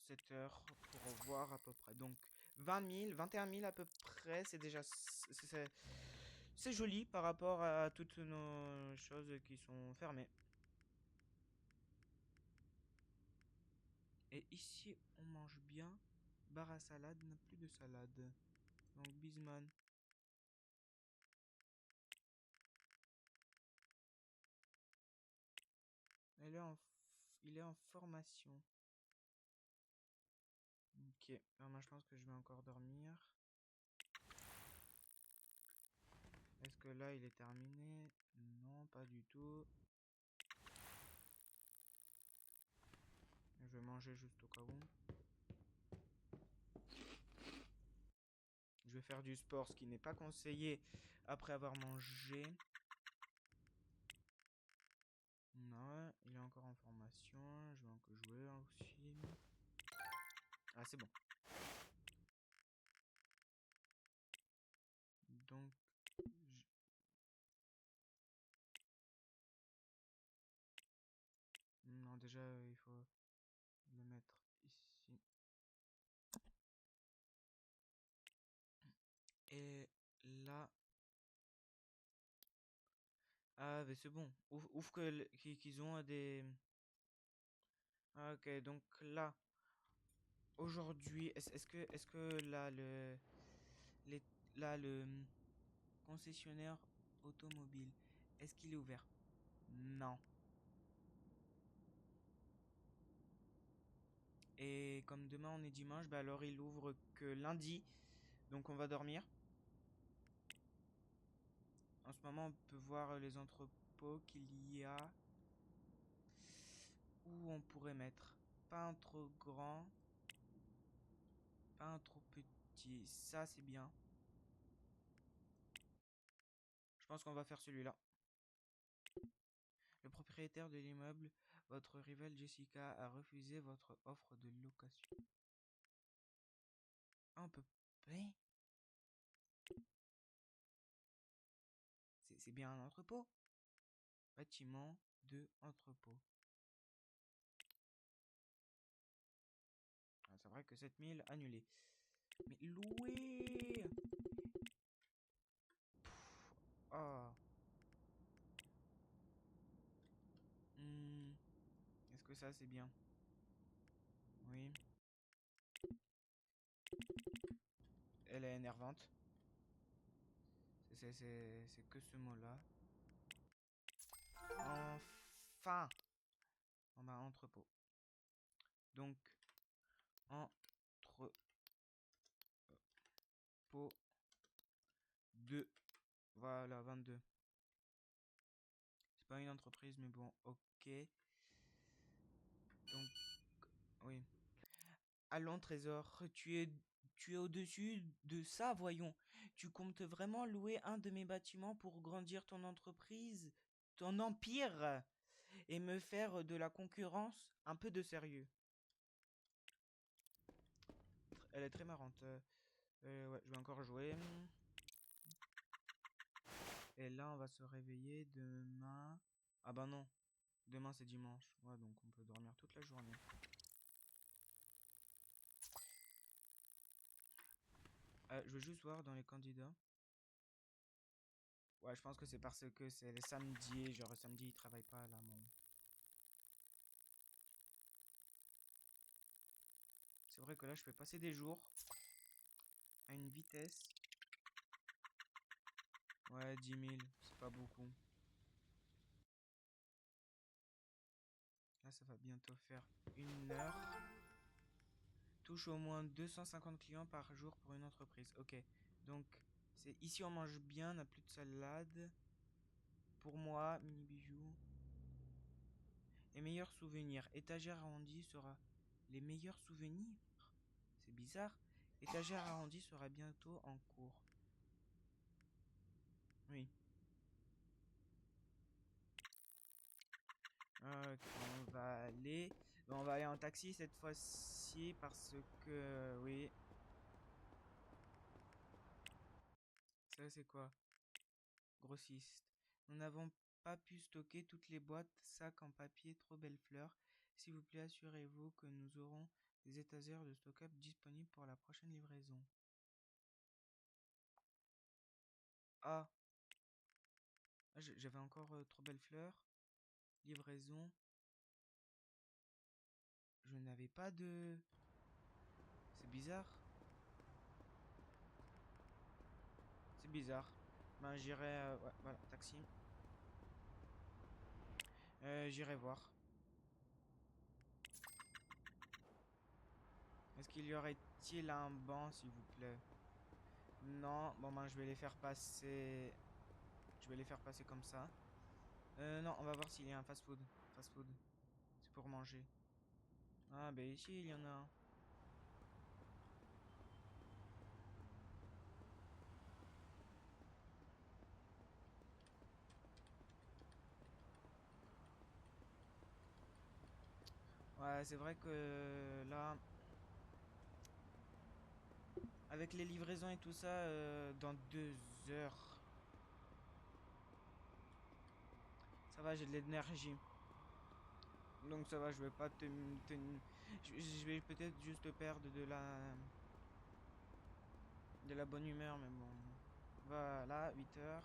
7 heures pour voir à peu près. Donc 20 000, 21 000 à peu près, c'est déjà... C'est joli par rapport à toutes nos choses qui sont fermées. Et ici, on mange bien. bar à salade n'a plus de salade. Donc Bisman. Il est en formation. Ok, alors moi je pense que je vais encore dormir. Est-ce que là il est terminé? Non, pas du tout. Je vais manger juste au cas où. Je vais faire du sport, ce qui n'est pas conseillé après avoir mangé. Non, il est encore en formation. Je vais encore jouer aussi. Ah, c'est bon. Donc, non, déjà, il faut le mettre ici. Et là. Ah, mais c'est bon. Ouf qu'ils ont des. Ah, ok, donc là, aujourd'hui, est-ce que là, les, là, le concessionnaire automobile, est-ce qu'il est ouvert? Non. Et comme demain on est dimanche, bah alors il ouvre que lundi. Donc on va dormir. En ce moment, on peut voir les entrepôts qu'il y a. Où on pourrait mettre. Pas un trop grand. Pas un trop petit. Ça, c'est bien. Je pense qu'on va faire celui-là. Le propriétaire de l'immeuble, votre rival Jessica, a refusé votre offre de location. Ah, on peut... Hein? C'est bien un entrepôt. Bâtiment de entrepôt. Ah, c'est vrai que 7000 annulés. Mais louer. Oh. Est-ce que ça c'est bien? Oui. Elle est énervante. C'est que ce mot-là. Enfin. On a entrepôt. Donc, entrepôt 2. Voilà, 22. C'est pas une entreprise, mais bon, ok. Donc, oui. Allons, Trésor, tu es au-dessus de ça, voyons. Tu comptes vraiment louer un de mes bâtiments pour grandir ton entreprise, ton empire, et me faire de la concurrence? Un peu de sérieux. Elle est très marrante. Ouais, je vais encore jouer. Et là, on va se réveiller demain. Ah bah non, demain c'est dimanche. Ouais, donc on peut dormir toute la journée. Je veux juste voir dans les candidats. Ouais, je pense que c'est parce que c'est les samedis. Genre, samedi, ils travaillent pas là, mon. C'est vrai que là, je peux passer des jours à une vitesse. Ouais, 10 000, c'est pas beaucoup. Là, ça va bientôt faire 1 heure. Touche au moins 250 clients par jour pour une entreprise. Ok, donc ici on mange bien, on n'a plus de salade. Pour moi, mini bijoux. Les meilleurs souvenirs. Étagère arrondie sera les meilleurs souvenirs. C'est bizarre. Étagère arrondie sera bientôt en cours. Oui. Ok, on va aller. On va aller en taxi cette fois-ci parce que oui. Ça c'est quoi? Grossiste. Nous n'avons pas pu stocker toutes les boîtes, sacs en papier, trop belles fleurs. S'il vous plaît, assurez-vous que nous aurons des étagères de stock-up disponibles pour la prochaine livraison. Ah, j'avais encore trop belles fleurs. Livraison. Je n'avais pas de... C'est bizarre. C'est bizarre. Ben j'irai... ouais, voilà, taxi. J'irai voir. Est-ce qu'il y aurait-il un banc, s'il vous plaît? Non, bon ben je vais les faire passer... Je vais les faire passer comme ça. Non, on va voir s'il y a un fast-food. Fast-food. C'est pour manger. Ah, ben ici, il y en a un. Ouais, c'est vrai que là, avec les livraisons et tout ça, dans 2 heures, ça va, j'ai de l'énergie. Donc ça va, je vais pas je vais peut-être juste perdre de la bonne humeur, mais bon. Voilà, 8 heures.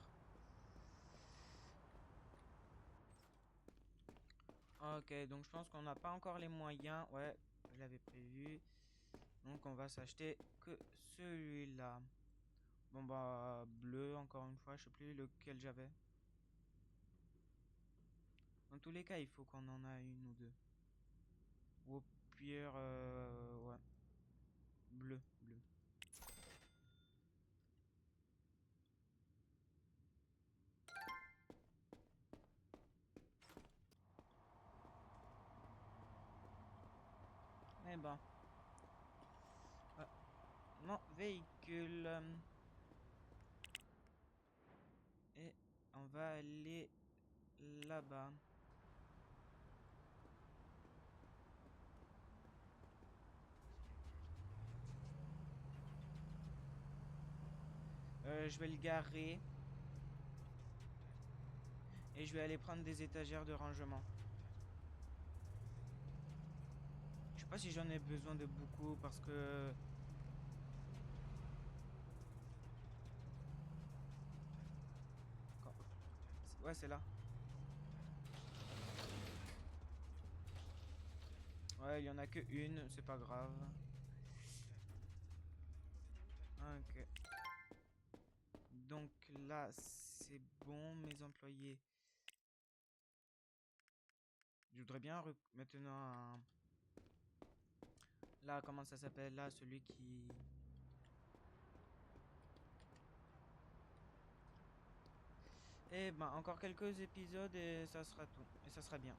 Ok, donc je pense qu'on n'a pas encore les moyens. Ouais, je l'avais prévu. Donc on va s'acheter que celui-là. Bon bah bleu encore une fois, je sais plus lequel j'avais. Dans tous les cas, il faut qu'on en a une ou deux. Ou au pire, ouais, bleu, bleu. Eh ben, non, véhicule. Et on va aller là-bas. Je vais le garer. Et je vais aller prendre des étagères de rangement. Je sais pas si j'en ai besoin de beaucoup parce que... Ouais, c'est là. Ouais, il y en a que une, c'est pas grave. Ok. Donc là, c'est bon, mes employés. Je voudrais bien maintenant un... Là, comment ça s'appelle? Là, celui qui... Eh ben, encore quelques épisodes et ça sera tout. Et ça sera bien.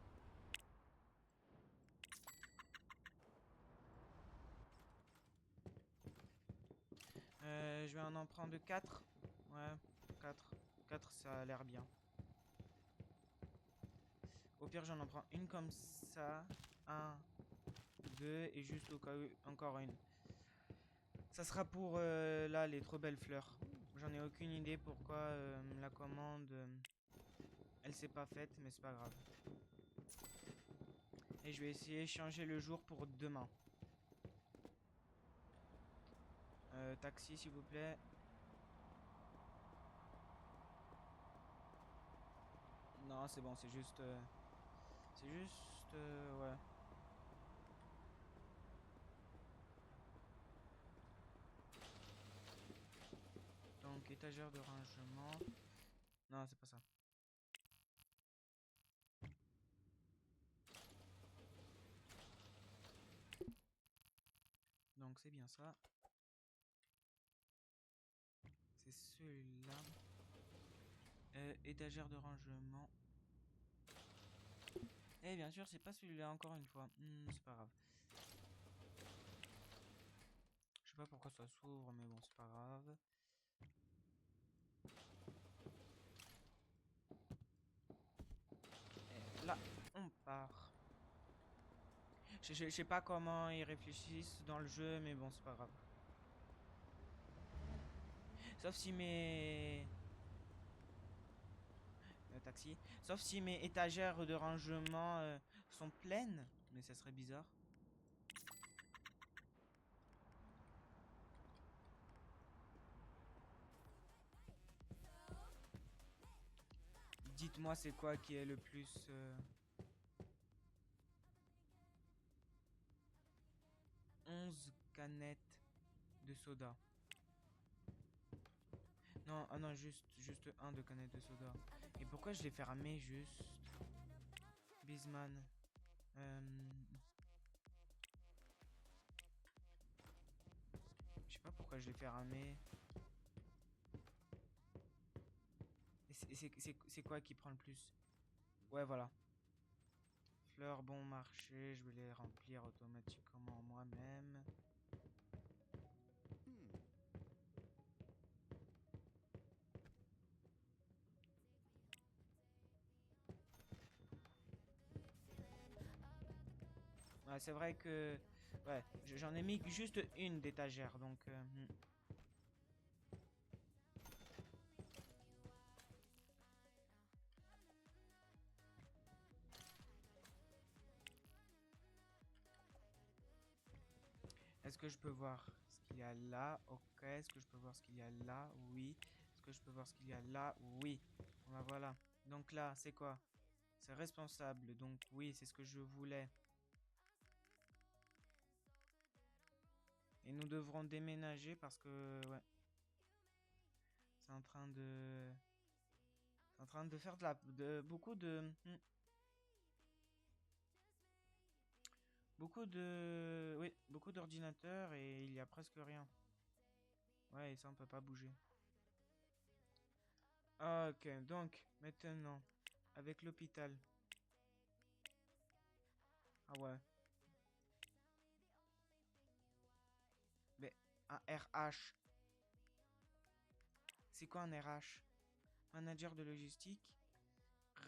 Je vais en prendre 4. Ouais, 4. 4, ça a l'air bien. Au pire, j'en en prends une comme ça. 1, 2 et juste au cas où, encore une. Ça sera pour là, les trop belles fleurs. J'en ai aucune idée pourquoi la commande, elle s'est pas faite, mais c'est pas grave. Et je vais essayer de changer le jour pour demain. Taxi, s'il vous plaît. Non, c'est bon, c'est juste... c'est juste... ouais. Donc, étagère de rangement. Non, c'est pas ça. Donc, c'est bien ça. C'est celui-là. Étagère de rangement. Et bien sûr, c'est pas celui-là, encore une fois. C'est pas grave. Je sais pas pourquoi ça s'ouvre, mais bon, c'est pas grave. Et là, on part. Je sais pas comment ils réfléchissent dans le jeu, mais bon, c'est pas grave. Sauf si mes... taxi. Sauf si mes étagères de rangement sont pleines. Mais ça serait bizarre. Dites-moi c'est quoi qui est le plus... 11 canettes de soda. Non, ah non, juste un de canettes de soda. Et pourquoi je l'ai fermé juste? Bisman. Je sais pas pourquoi je l'ai fermé. C'est quoi qui prend le plus? Ouais, voilà. Fleurs bon marché, je vais les remplir automatiquement moi-même. Ouais, c'est vrai que... Ouais, j'en ai mis juste une d'étagère, donc... Est-ce que je peux voir ce qu'il y a là? Ok. Est-ce que je peux voir ce qu'il y a là? Oui. Est-ce que je peux voir ce qu'il y a là? Oui. Bah voilà. Donc là, c'est quoi? C'est responsable. Donc oui, c'est ce que je voulais. Et nous devrons déménager parce que... Ouais. C'est en train de... C'est en train de faire beaucoup de... Beaucoup de... Oui, beaucoup d'ordinateurs et il y a presque rien. Ouais, et ça on peut pas bouger. Ok, donc maintenant, avec l'hôpital. Ah ouais. Mais un RH. C'est quoi un RH? Manager de logistique?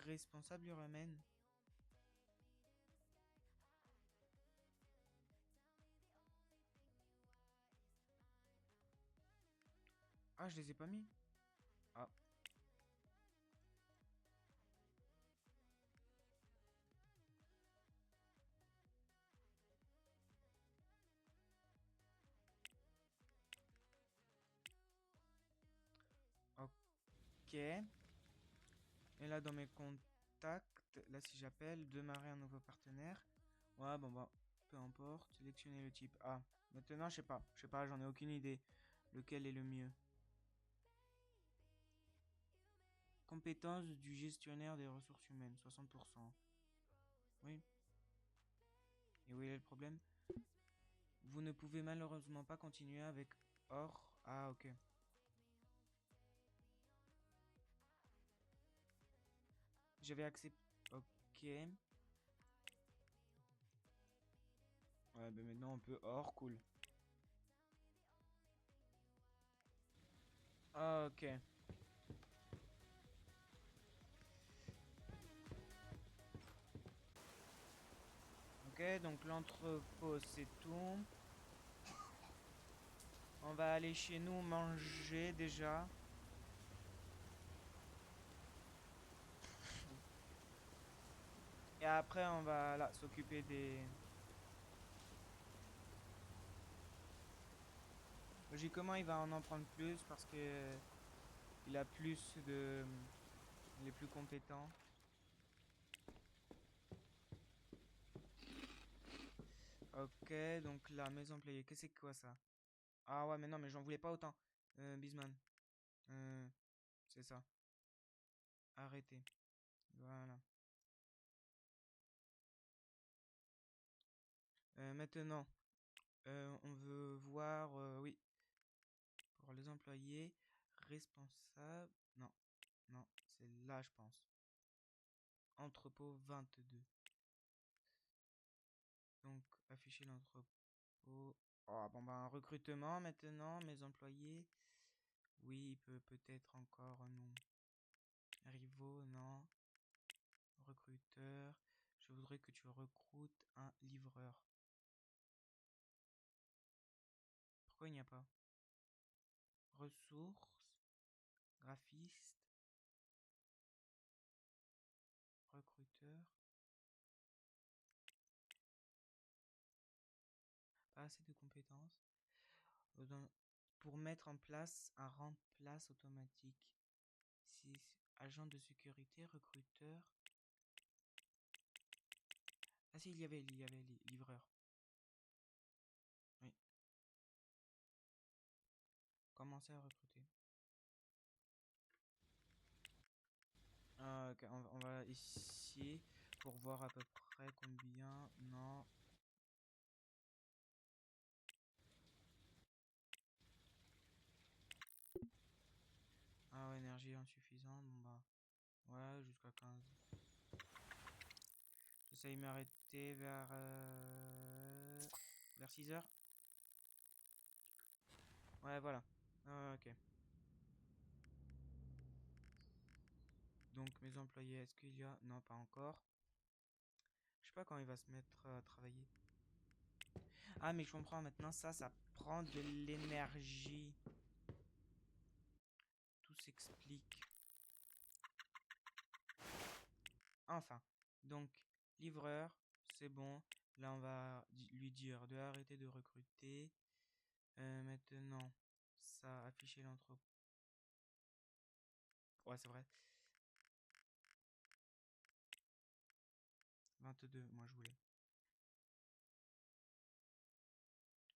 Responsable humaine? Ah, je les ai pas mis. Ah, ok. Et là, dans mes contacts, là, si j'appelle, démarrer un nouveau partenaire. Ouais, bon, bah, peu importe. Sélectionner le type. Ah, maintenant, je sais pas. Je sais pas, j'en ai aucune idée. Lequel est le mieux? Compétence du gestionnaire des ressources humaines, 60%. Oui. Et où est le problème? Vous ne pouvez malheureusement pas continuer avec or. Ah, ok. J'avais accepté. Ok. Ouais, ben maintenant on peut or, cool. Ok. Ok, donc l'entrepôt c'est tout. On va aller chez nous manger déjà. Et après on va là s'occuper des... Logiquement il va en prendre plus parce que il a plus de... Il est plus compétent. Ok, donc là mes employés, qu'est-ce que c'est quoi ça? Ah ouais mais non mais j'en voulais pas autant. Bisman. C'est ça. Arrêtez. Voilà. Maintenant, on veut voir, oui, pour les employés responsables. Non, non, c'est là, je pense. Entrepôt 22. Donc, afficher l'entrepôt. Oh, bon, ben, recrutement maintenant, mes employés. Oui, il peut peut-être encore, non. Rivaux, non. Recruteur. Je voudrais que tu recrutes un livreur. Pourquoi il n'y a pas? Ressources. Graphiste. Recruteur. Pas assez de compétences. Pour mettre en place un remplace automatique. 6. Agent de sécurité, recruteur. Ah si, il y avait livreur. Oui. commencer à recruter. Ok, on va ici pour voir à peu près combien. Non. Ah ouais, énergie insuffisante. Bon bah. Ouais, jusqu'à 15. J'essaye de m'arrêter vers 6 heures. Ouais, voilà. Ok. Donc mes employés, est-ce qu'il y a... Non, pas encore. Je sais pas quand il va se mettre à travailler. Ah, mais je comprends maintenant, ça prend de l'énergie. Tout s'explique. Enfin, donc, livreur, c'est bon. Là, on va lui dire de arrêter de recruter. Maintenant, ça afficher l'entrepôt. Ouais, c'est vrai. 22, moi je voulais.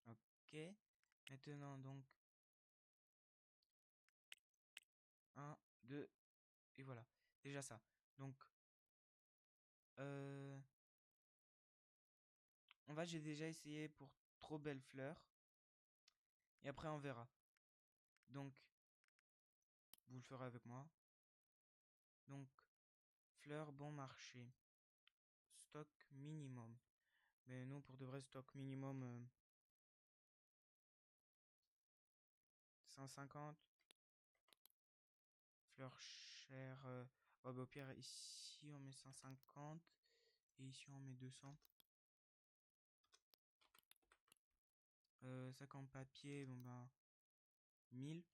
Ok. Maintenant, donc, 1, 2, et voilà. Déjà ça. Donc, j'ai déjà essayé pour trop belle fleur. Et après, on verra. Donc, vous le ferez avec moi. Donc, fleur bon marché. Stock minimum. Mais non, pour de vrai, stock minimum 150. Fleur chère. Ouais, bah, au pire, ici, on met 150. Et ici, on met 200. Sac en papier, bon ben, 1000.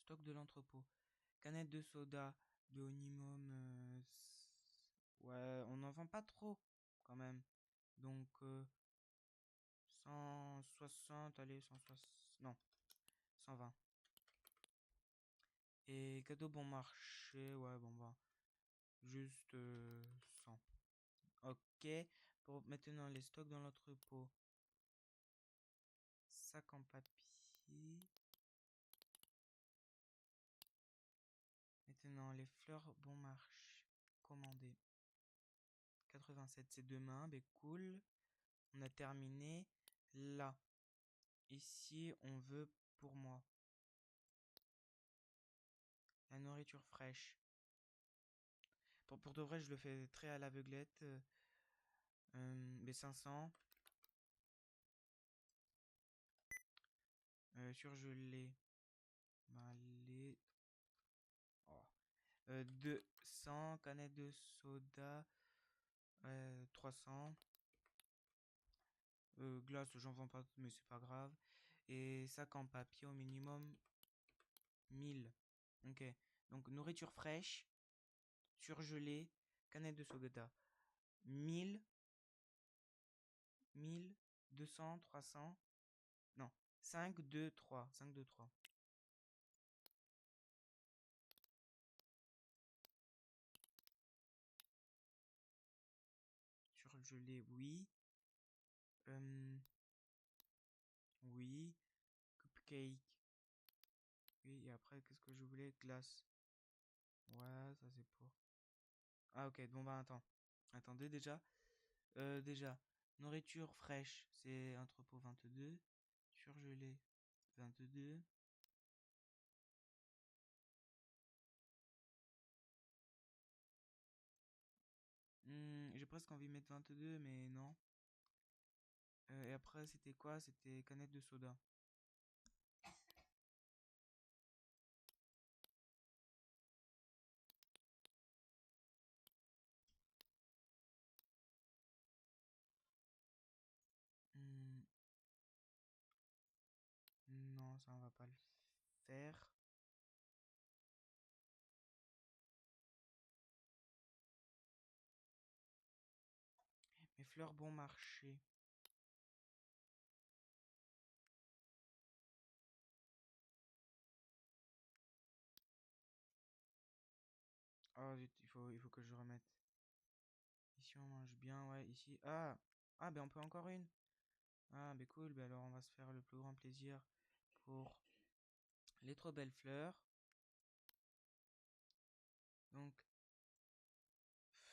Stock de l'entrepôt. Canette de soda de haut minimum. Ouais, on n'en vend pas trop quand même. Donc 160, allez, 160. Non, 120. Et cadeau bon marché, ouais, bon bah, juste 100. Ok, pour maintenant les stocks dans l'entrepôt. Sac en papier. Maintenant les fleurs bon marché. Commandé. 87, c'est demain, ben cool. On a terminé. Là, ici, on veut pour moi la nourriture fraîche. Pour de vrai, je le fais très à l'aveuglette. Mais 500. Surgelé. Ben, les... Oh. 200 canettes de soda. 300. Glace, j'en vends pas, mais c'est pas grave. Et sac en papier au minimum 1000. Ok. Donc nourriture fraîche, surgelée, canette de soda. 1000, 1000, 200, 300. Non, 5, 2, 3. 5, 2, 3. Surgelé, oui. Oui. Cupcake. Oui, et après, qu'est-ce que je voulais? Glace. Ouais, ça c'est pour. Ah, ok, bon bah attends. Attendez déjà. Déjà, nourriture fraîche, c'est entrepôt 22. Surgelé, 22. J'ai presque envie de mettre 22, mais non. Et après, c'était quoi? C'était canette de soda. Hmm, non, ça on va pas le faire. Mais fleurs bon marché. Oh, zut, il faut que je remette. Ici on mange bien, ouais, ici. Ah, ben on peut encore une. Ah, bah cool. Bah alors, on va se faire le plus grand plaisir pour les trop belles fleurs. Donc,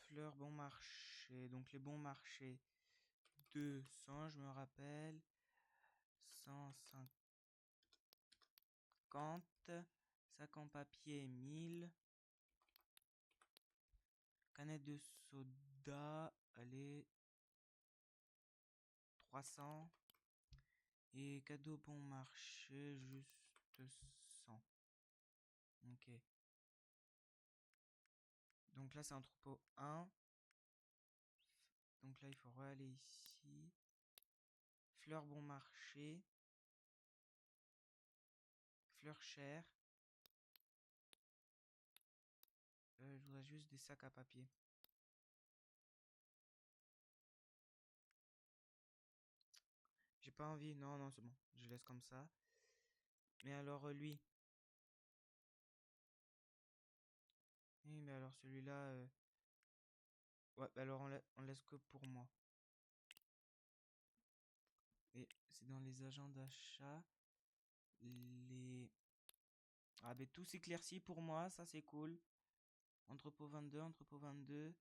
fleurs bon marché. Donc, les bons marchés, 200, je me rappelle. 150. Sac en papier, 1000. Canette de soda, allez, 300. Et cadeau bon marché, juste 100. Ok. Donc là, c'est entrepôt 1. Donc là, il faut aller ici. Fleurs bon marché. Fleurs chères. Je voudrais juste des sacs à papier. J'ai pas envie. Non, non, c'est bon. Je laisse comme ça. Mais alors, lui. Oui, mais alors celui-là. Ouais, bah alors on laisse que pour moi. Et c'est dans les agents d'achat. Les. Ah, ben tout s'éclaircit pour moi. Ça, c'est cool. Entrepôt 22, entrepôt 22.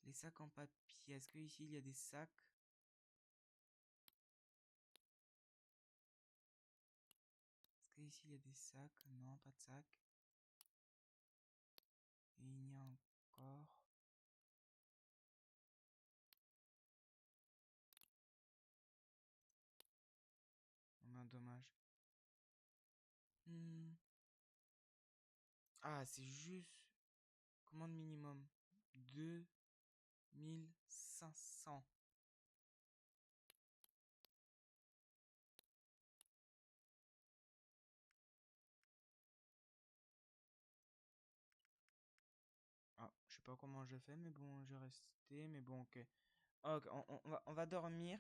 Les sacs en papier. Est-ce que ici il y a des sacs? Est-ce que ici il y a des sacs? Non, pas de sacs. Et il y a encore. Oh, ben, dommage. Ah, c'est juste. Commande minimum. 2500. Ah, je sais pas comment j'ai fait, mais bon, j'ai resté. Mais bon, ok. Ok, on va dormir.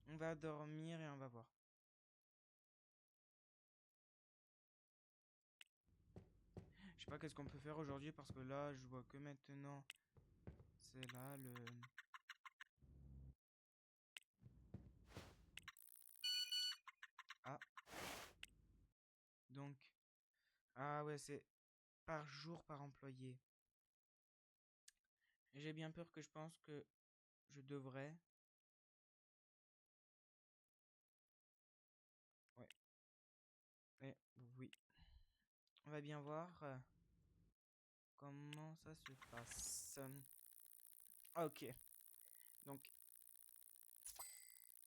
On va dormir et on va voir. Je sais pas qu'est-ce qu'on peut faire aujourd'hui parce que là, je vois que maintenant. C'est là le. Ah, donc. Ah ouais, c'est par jour par employé. J'ai bien peur que je pense que je devrais. Ouais. Mais oui. On va bien voir comment ça se passe. Ok. Donc,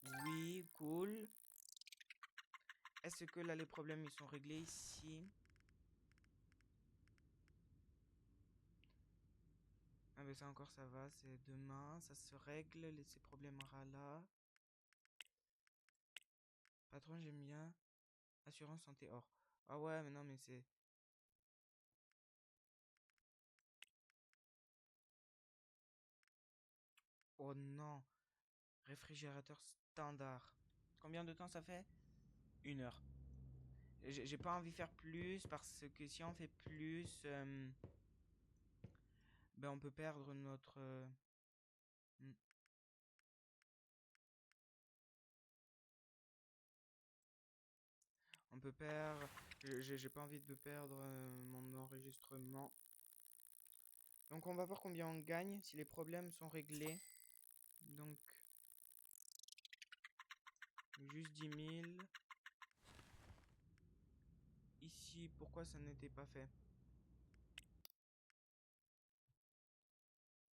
oui, cool. Est-ce que là les problèmes ils sont réglés ici? Ah mais ça encore ça va, c'est demain, ça se règle ces problèmes là. Patron j'aime bien. Assurance santé or. Ah ouais mais non mais c'est. Oh non. Réfrigérateur standard. Combien de temps ça fait? 1 heure. J'ai pas envie de faire plus parce que si on fait plus, ben on peut perdre notre. Hmm. On peut perdre. J'ai pas envie de perdre mon enregistrement. Donc on va voir combien on gagne si les problèmes sont réglés. Donc juste 10 000. Ici, pourquoi ça n'était pas fait?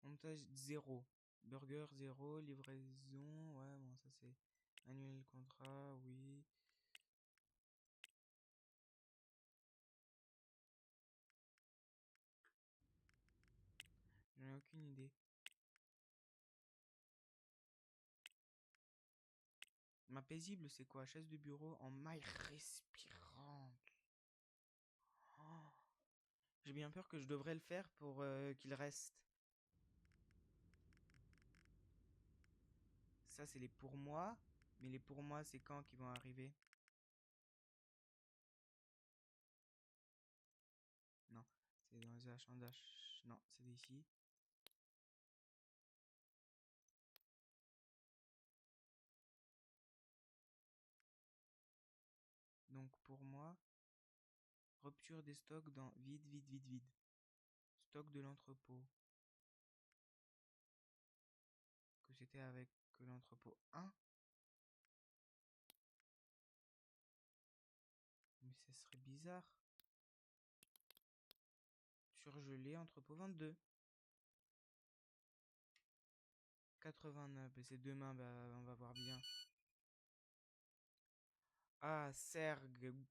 Montage 0. Burger 0. Livraison. Ouais, bon, ça c'est. Annuel le contrat, oui. J'en ai aucune idée. Ma paisible, c'est quoi? Chaise de bureau en maille respirante. Oh. J'ai bien peur que je devrais le faire pour qu'il reste. Ça, c'est les pour moi. Mais les pour moi, c'est quand qu'ils vont arriver? Non, c'est dans les achats d'achat. Non, c'est ici. Rupture des stocks dans vide, vide, vide, vide. Stock de l'entrepôt. Que c'était avec l'entrepôt 1. Mais ça serait bizarre. Surgelé, entrepôt 22. 89, et c'est demain, bah, on va voir bien. Ah, Sergout.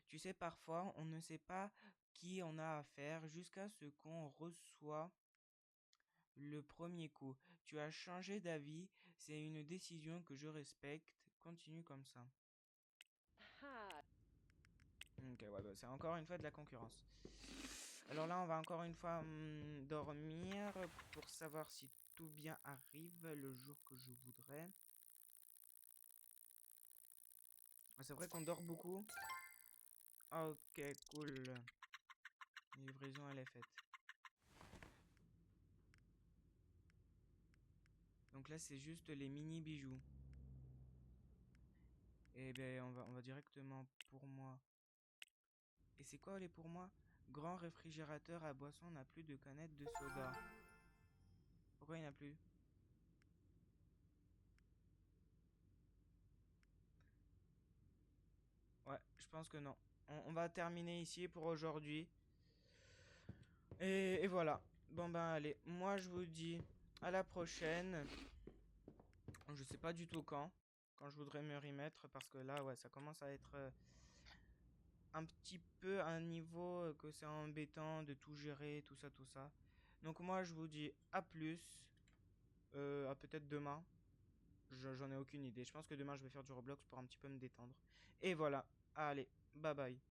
Tu sais, parfois, on ne sait pas qui on a affaire jusqu'à ce qu'on reçoit le premier coup. Tu as changé d'avis, c'est une décision que je respecte. Continue comme ça. Ok, ouais, bah, c'est encore une fois de la concurrence. Alors là, on va encore une fois dormir pour savoir si tout bien arrive le jour que je voudrais. Ah, c'est vrai qu'on dort beaucoup. Ok, cool. La livraison, elle est faite. Donc là, c'est juste les mini bijoux. Et ben, on va directement pour moi. Et c'est quoi les pour moi? Grand réfrigérateur à boisson n'a plus de canettes de soda. Pourquoi il n'y en a plus? Ouais, je pense que non. On va terminer ici pour aujourd'hui. Et voilà. Bon ben allez, moi je vous dis à la prochaine. Je sais pas du tout quand je voudrais me remettre parce que là ouais ça commence à être un petit peu un niveau que c'est embêtant de tout gérer, tout ça, tout ça. Donc moi je vous dis à plus, à peut-être demain. J'en ai aucune idée. Je pense que demain je vais faire du Roblox pour un petit peu me détendre. Et voilà. Allez, bye bye.